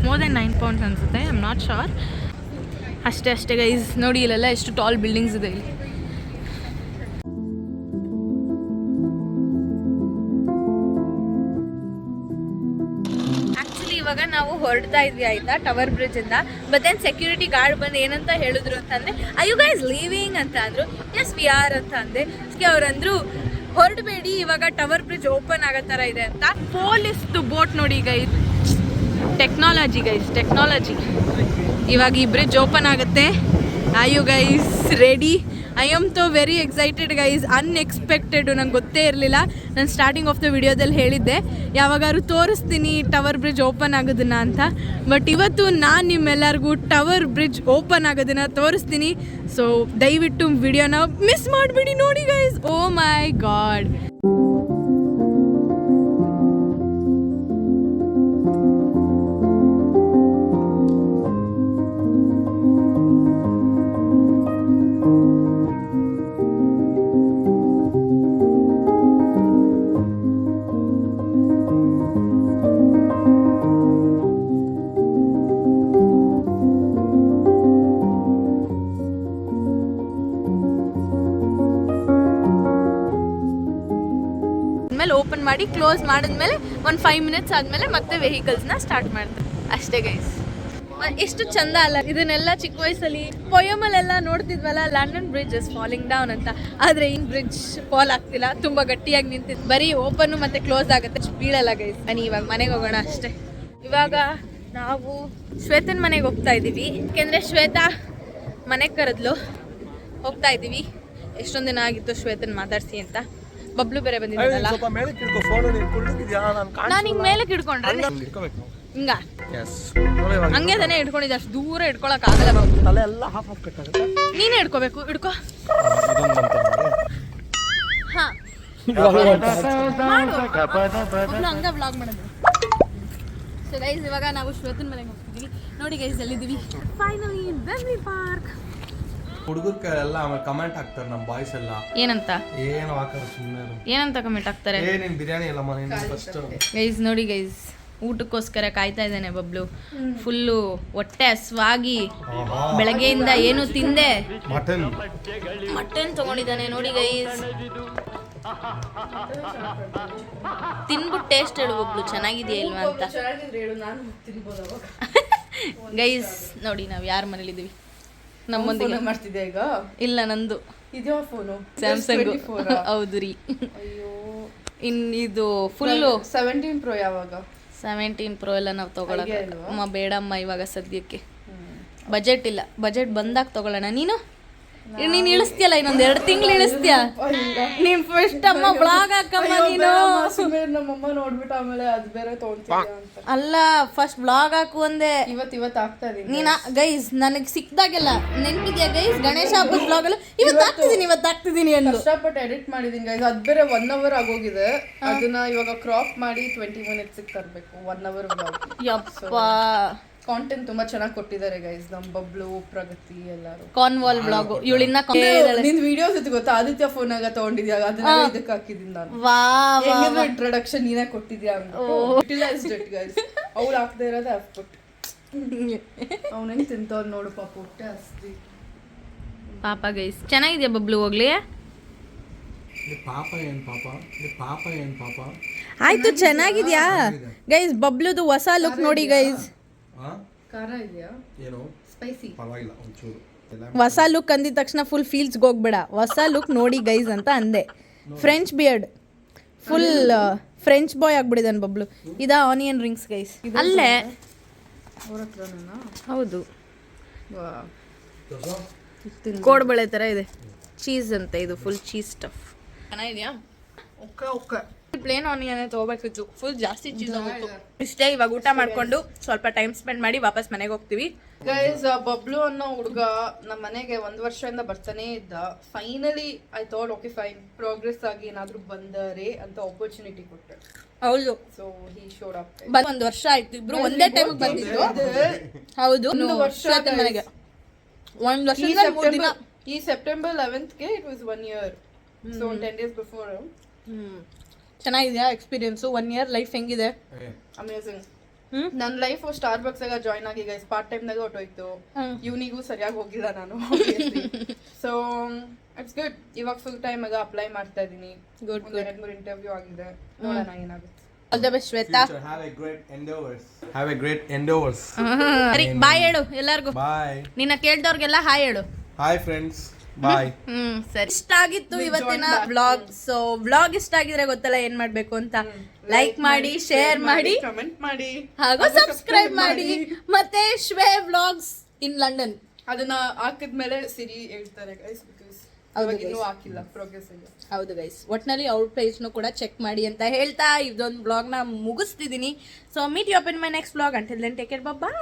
more than 9 pounds ಅನಿಸುತ್ತೆ, ಐ ಆಮ್ ನಾಟ್ ಶೋರ್. ಅಷ್ಟೇ ಗೈಸ್, ನೋಡಿ ಇಲ್ಲೆಲ್ಲ ಎಷ್ಟು ಟಾಲ್ ಬಿಲ್ಡಿಂಗ್ಸ್ ಇದೆ ಇಲ್ಲಿ. ಇವಾಗ ನಾವು ಹೊರಡ್ತಾ ಇದ್ವಿ ಆಯ್ತಾ ಟವರ್ ಬ್ರಿಡ್ಜ್ ಇಂದ. ಬಟ್ ದೆನ್ ಸೆಕ್ಯೂರಿಟಿ ಗಾರ್ಡ್ ಬಂದು ಏನಂತ ಹೇಳಿದ್ರು ಅಂತಂದ್ರೆ ಐ ಯು ಗೈಸ್ ಲೀವಿಂಗ್ ಅಂತ ಅಂದ್ರು. ಎಸ್ ವಿ ಆರ್ ಅಂತ ಅಂದೆ. ಅದಕ್ಕೆ ಅವ್ರಂದ್ರು ಹೊರಡಬೇಡಿ, ಇವಾಗ ಟವರ್ ಬ್ರಿಡ್ಜ್ ಓಪನ್ ಆಗೋ ಥರ ಇದೆ ಅಂತ. ಪೊಲೀಸ್ದು ಬೋಟ್ ನೋಡಿ ಗೈಸ್, ಟೆಕ್ನಾಲಜಿ ಗೈಸ್, ಟೆಕ್ನಾಲಜಿ. ಇವಾಗ ಈ ಬ್ರಿಡ್ಜ್ ಓಪನ್ ಆಗುತ್ತೆ. Are you guys ready? I am though very excited guys. Unexpected, ನಂಗೆ ಗೊತ್ತೇ ಇರಲಿಲ್ಲ. ನಾನು ಸ್ಟಾರ್ಟಿಂಗ್ ಆಫ್ ದ ವಿಡಿಯೋದಲ್ಲಿ ಹೇಳಿದ್ದೆ ಯಾವಾಗಾದ್ರು ತೋರಿಸ್ತೀನಿ ಟವರ್ ಬ್ರಿಡ್ಜ್ ಓಪನ್ ಆಗೋದನ್ನ ಅಂತ. ಬಟ್ ಇವತ್ತು ನಾನು ನಿಮ್ಮೆಲ್ಲರಿಗೂ ಟವರ್ ಬ್ರಿಡ್ಜ್ ಓಪನ್ ಆಗೋದನ್ನ ತೋರಿಸ್ತೀನಿ. ಸೊ ದಯವಿಟ್ಟು ವಿಡಿಯೋನ ಮಿಸ್ ಮಾಡಿಬಿಡಿ ನೋಡಿ guys. O my god. Open ಮಾಡಿ ಕ್ಲೋಸ್ ಮಾಡಿದ್ಮೇಲೆ ಒಂದು 5 minutes ಆದಮೇಲೆ ಮತ್ತೆ ವೆಹಿಕಲ್ಸ್ನ ಸ್ಟಾರ್ಟ್ ಮಾಡ್ತಾರೆ ಅಷ್ಟೇ ಗೈಸ್. ಎಷ್ಟು ಚಂದ ಅಲ್ಲ ಇದನ್ನೆಲ್ಲ. ಚಿಕ್ಕ ವಯಸ್ಸಲ್ಲಿ ಪೊಯಮಲ್ಲೆಲ್ಲ ನೋಡ್ತಿದ್ವಲ್ಲ, London Bridge is falling down ಅಂತ. ಆದರೆ ಈ ಬ್ರಿಡ್ಜ್ ಫಾಲ್ ಆಗ್ತಿಲ್ಲ, ತುಂಬ ಗಟ್ಟಿಯಾಗಿ ನಿಂತಿದ್ದು. ಬರೀ ಓಪನ್ ಮತ್ತೆ ಕ್ಲೋಸ್ ಆಗುತ್ತೆ, ಬೀಳಲ್ಲ ಗೈಸ್. ಬನ್ನಿ ಇವಾಗ ಮನೆಗೆ ಹೋಗೋಣ ಅಷ್ಟೇ. ಇವಾಗ ನಾವು ಶ್ವೇತನ ಮನೆಗೆ ಹೋಗ್ತಾ ಇದ್ದೀವಿ, ಯಾಕೆಂದರೆ ಶ್ವೇತಾ ಮನೆಗೆ ಕರೆದ್ಲು. ಹೋಗ್ತಾ ಇದ್ದೀವಿ. ಎಷ್ಟೊಂದು ದಿನ ಆಗಿತ್ತು ಶ್ವೇತನ್ ಮಾತಾಡ್ಸಿ ಅಂತ. ಬಬ್ಲು ಬೇರೆ ಬಂದಿದ್ದಲ್ಲ, ನಾನು ಹಿಂಗೆ ಮೇಲೆ ಹಿಡ್ಕೊಂಡ್ರೆ ಹಿಂಗ ಹಂಗೆ ತಾನೇ ಹಿಡ್ಕೊಂಡಿದ್ದೆ. ಅಷ್ಟು ದೂರ ಹಿಡ್ಕೊಳಕ್ ಆಗಲ್ಲ. ನೀನೇ ಹಿಡ್ಕೋಬೇಕು, ಹಿಡ್ಕೋ. ಹಾ ಹಂಗ ಬ್ಲಾಗ್ ಮಾಡೋದು. ಸೊ ಗೈಸ್ ಇವಾಗ ನಾವು ಶ್ವೇತನ್ ಮನೆಗೆ ಹೋಗ್ತಿದ್ದೀವಿ. ನೋಡಿ ಗೈಸ್ ಎಲ್ಲಿದ್ದೀವಿ, ಫೈನಲಿ ಇನ್ ವೆಮ್ಲಿ ಪಾರ್ಕ್. ಹುಡುಗರ ಎಲ್ಲ ಆಮೇಲೆ ಕಮೆಂಟ್ ಹಾಕ್ತಾರೆ ನಮ್ಮ ಬಾಯ್ಸ್ ಎಲ್ಲ. ಏನಂತ ಏನು ಹಾಕ್ತಾರೆ ಸುಮ್ಮನೆ, ಏನಂತ ಕಮೆಂಟ್ ಹಾಕ್ತಾರೆ? ನೀನ್ ಬಿರಿಯಾನಿ ಎಲ್ಲ ಮನೆ ಫಸ್ಟ್. ಗೈಸ್ ನೋಡಿ ಗೈಸ್, ಊಟಕ್ಕೋಸ್ಕರ ಕಾಯ್ತಾ ಇದ್ದಾನೆ ಬಬ್ಲು. ಫುಲ್ಲು ಹೊಟ್ಟೆ ಹಸ್ವಾಗಿ ಬೆಳಗ್ಗೆಯಿಂದ ಏನು ತಿಂದೆ, ಮಟನ್ ತಗೊಂಡಿದ್ದಾನೆ ನೋಡಿ ಗೈಸ್. ತಿನ್ಬಿಟ್ಟು ಟೇಸ್ಟ್ ಹೇಳು ಬಬ್ಲು, ಚೆನ್ನಾಗಿದೆಯಾ ಇಲ್ವಾ ಅಂತ. ಗೈಸ್ ನೋಡಿ ನಾವು ಯಾರ ಮನೇಲಿದ್ದೀವಿ. ನಮ್ಮೊಂದಿಗೆ ಮಾಡ್ತಿದ್ದೆ ಈಗ. ಇಲ್ಲ ನಂದು ಇದ್ಯೋ ಫೋನು, ಸ್ಯಾಮ್ಸಂಗ್. ಹೌದು ರೀ. ಇದು ಫುಲ್ಲು 17 Pro. ಯಾವಾಗ 17 Pro ಎಲ್ಲ ನಾವು ತಗೊಳಕ್ಕೆ ಅಮ್ಮ ಬೇಡಮ್ಮ ಇವಾಗ ಸದ್ಯಕ್ಕೆ. ಬಜೆಟ್ ಇಲ್ಲ, ಬಜೆಟ್ ಬಂದಾಗ ತಗೊಳ್ಳೋಣ. ನೀನು ಇಳಿಸ್ತೀಯಲ್ಲ, ಇನ್ನೊಂದು 2 ತಿಂಗಳು ಇಳಿಸ್ತೀಯ. ನೀನ್ ಫಸ್ಟ್ ಅಮ್ಮ ಬ್ಲಾಗ್ ಹಾಕಮ್ಮ ನೀನು. ನಮ್ಮಮ್ಮ ನೋಡ್ಬಿಟ್ಟು ಆಮೇಲೆ ಅದು ಬೇರೆ ತಗೊಳ್ತೀಯ ಅಂತ. ಅಲ್ಲ ಫಸ್ಟ್ ಬ್ಲಾಗ್ ಹಾಕು ಅಂದೆ. ಇವತ್ತು ಆಗ್ತಾ ಇದೀನಿ ನೀನ ಗೈಸ್, ನನಗೆ ಸಿಕ್ದಾಗೆಲ್ಲ ನೆನ್ಪಿದ್ಯಾ ಗೈಸ್, ಗಣೇಶ ಹಬ್ಬದ ಬ್ಲಾಗ್ ಅಲ್ಲ ಇವತ್ತು ಆಗ್ತಿದ್ದೀನಿ ಅಂದ್ರು. ಕಷ್ಟಪಟ್ಟು ಎಡಿಟ್ ಮಾಡಿದೀನಿ ಗೈಸ್. ಅದು ಬೇರೆ 1 hour ಆಗೋಗಿದೆ. ಅದನ್ನ ಇವಾಗ ಕ್ರಾಪ್ ಮಾಡಿ 20 minutes ತರಬೇಕು. 1 hour ಬ್ಲಾಗ್. ಯಪ್ಪ ಕಾಂಟೆಂಟ್ ತುಂಬಾ ಚೆನ್ನಾಗಿ ಕೊಟ್ಟಿದ್ದಾರೆ ಗೈಸ್. ನಮ್ಮ ಬಬ್ಲು, ಪ್ರಗತಿ ಎಲ್ಲರೂ. ಕಾನ್ವಾಲ್ ಬ್ಲಾಗ್ ಇವಳಿನ್ನ ನಿನ್ ವಿಡಿಯೋಸ್ ಇತ್ತು ಗೊತ್ತಾ, ಆದಿತ್ಯ ಫೋನ್ ಆಗ ತಗೊಂಡಿದ್ಯಾ, ಅದನ್ನ ಇದಕ್ಕೆ ಹಾಕಿದೀನಿ ನಾನು. ಇಂಟ್ರೊಡಕ್ಷನ್ ನೀನೇ ಕೊಟ್ಟಿದ್ಯಾ ಗೈಸ್. ಅವ್ಳು ಹಾಕ್ದೇ ಇರೋದೇ ಹಾಕ್ಬಿಟ್ಟು ಅವನೇನ್ ತಿಂತವ್ರು ನೋಡು ಪಾಪ, ಹೊಟ್ಟೆ ಹಸ್ತಿ ಪಾಪ ಗೈಸ್. ಚೆನ್ನಾಗಿದ್ಯಾ ಬಬ್ಲು? ಹೋಗ್ಲಿ ಪಾಪ ಆಯ್ತು, ಚೆನ್ನಾಗಿದ್ಯಾ ಗೈಸ್? ಬಬ್ಲುದು ಹೊಸ ಲುಕ್ ನೋಡಿ ಗೈಸ್. ಖಾರ ಇದೆಯಾ? ಏನು ಸ್ಪೈಸಿ? ಪರವಾಗಿಲ್ಲ ಒಂಚೂರು. ಹೊಸ ಲುಕ್ ಅಂದಿದ ತಕ್ಷಣ ಫುಲ್ ಫೀಲ್ಸ್ಗೆ ಹೋಗ್ಬೇಡ. ಹೊಸ ಲುಕ್ ನೋಡಿ ಗೈಸ್ ಅಂತ ಅಂದೆ. ಫ್ರೆಂಚ್ ಬಿಯರ್ಡ್, ಫುಲ್ ಫ್ರೆಂಚ್ ಬಾಯ್ ಆಗ್ಬಿಡಿದಾನೆ ಬಬ್ಲು. ಇದಾ ಆನಿಯನ್ ರಿಂಗ್ಸ್ ಗೈಸ್, ಅಲ್ಲೇ ಹೌದು ಕೋಡ್ಬಳೆ ಥರ ಇದೆ. ಚೀಸ್ ಅಂತ ಇದು, ಫುಲ್ ಚೀಸ್ ಸ್ಟಫ್. ಚೆನ್ನಾಗಿದೆಯಾ? ಓಕೆ ಪ್ಲೇನ್ ಆನಿಯನ್ ತಗೋಬೇಕಿತ್ತು, ಫುಲ್ ಜಾಸ್ತಿ ಚೀಸ್ ಹೋಗಿತ್ತು. ಇಷ್ಟೇ. ಇವಾಗ ಊಟ ಮಾಡ್ಕೊಂಡು ಸ್ವಲ್ಪ ಟೈಮ್ ಸ್ಪೆಂಡ್ ಮಾಡಿ ವಾಪಸ್ ಮನೆಗೆ ಹೋಗ್ತೀವಿ. ಗೈಸ್, ಬಬ್ಲು ಅನ್ನೋ ಹುಡುಗ ನಮ್ಮ ಮನೆಗೆ 1 ವರ್ಷದಿಂದ ಬರ್ತಾನೆ ಇದ್ದ. Finally I thought okay fine, progress ಆಗಿ ಏನಾದ್ರು ಬಂದರೆ ಅಂತ ಆಪರ್ಚುನಿಟಿ ಕೊಟ್ಟೆ. ಹೌದು. So he showed up. 1 ವರ್ಷ ಆಯ್ತು, ಇಬ್ರು ಒಂದೇ ಟೈಮ್ ಬಂದಿದ್ದು. ಹೌದು, 1 ವರ್ಷ ಮನೆಗೆ 1 ವರ್ಷ ಈ September 11th it was 1 year. So 10 days before. ಚೆನ್ನಾಗಿದೆಯಾ ಎಕ್ಸ್ಪೀರಿಯನ್ಸು 1 year ಲೈಫ್ ಹೆಂಗಿದೆ? ಅಮೇಸಿಂಗ್. ನನ್ನ ಲೈಫ್ ಸ್ಟಾರ್ಬಕ್ಸ್ ಆಗ ಜಾಯ್ನ್ ಆಗಿ ಗೈಸ್ ಪಾರ್ಟ್ ಟೈಮ್ನಾಗ ಹೊಟ್ಟೋಯ್ತು. ಇವನಿಗೂ ಸರಿಯಾಗಿ ಹೋಗಿಲ್ಲ ನಾನು. So it's good. ಇವಾಗ ಫುಲ್ ಟೈಮ್ ಆಗ ಅಪ್ಲೈ ಮಾಡ್ತಾ ಇದೀನಿ. ಗುಡ್ 2-3 ಇಂಟರ್ವ್ಯೂ ಆಗಿದೆ. ನೋಡೋಣ ಏನಾಗುತ್ತೆ. All the best Shweta. Have a great endeavors. Have a great endeavors. ಸರಿ ಬಾಯ್ ಹೇಳು ಎಲ್ಲರಿಗೂ. Bye. ನಿನ್ನ ಕೇಳ್ದವ್ರಿಗೆಲ್ಲ ಹಾಯ್ ಹೇಳು. Hi friends. Bye. ಸರಿ ಇಷ್ಟ ಆಗಿತ್ತು ಇವತ್ತಿನ ವ್ಲಾಗ್. ಸೊ ವ್ಲಾಗ್ ಇಷ್ಟ ಆಗಿದ್ರೆ ಗೊತ್ತಲ್ಲ ಏನ್ ಮಾಡ್ಬೇಕು ಅಂತ. ಲೈಕ್ ಮಾಡಿ, ಶೇರ್ ಮಾಡಿ, ಕಮೆಂಟ್ ಮಾಡಿ ಹಾಗೂ ಸಬ್ಸ್ಕ್ರೈಬ್ ಮಾಡಿ. ಮತ್ತೆ ಶ್ವೇ ವ್ಲಾಗ್ಸ್ ಇನ್ ಲಂಡನ್ ಅದನ್ನ ಹಾಕಿದ್ಮೇಲೆ ಸಿರಿ ಹೇಳ್ತಾರೆ ಗೈಸ್. ಬಿಕಾಸ್ ಹೌದು ಇನ್ನೂ ಹಾಕಿಲ್ಲ ಪ್ರೋಗ್ರೆಸ್ ಇಲ್ಲ. ಹೌದು ಗೈಸ್, ಒಟ್ನಲ್ಲಿ ಔಟ್ ಪೇಜ್ನು ಕೂಡ ಚೆಕ್ ಮಾಡಿ ಅಂತ ಹೇಳ್ತಾ ಇದೊಂದು ಬ್ಲಾಗ್ನ ಮುಗಿಸ್ತಿದ್ದೀನಿ. So meet you up in my next blog. Until then take care, bye.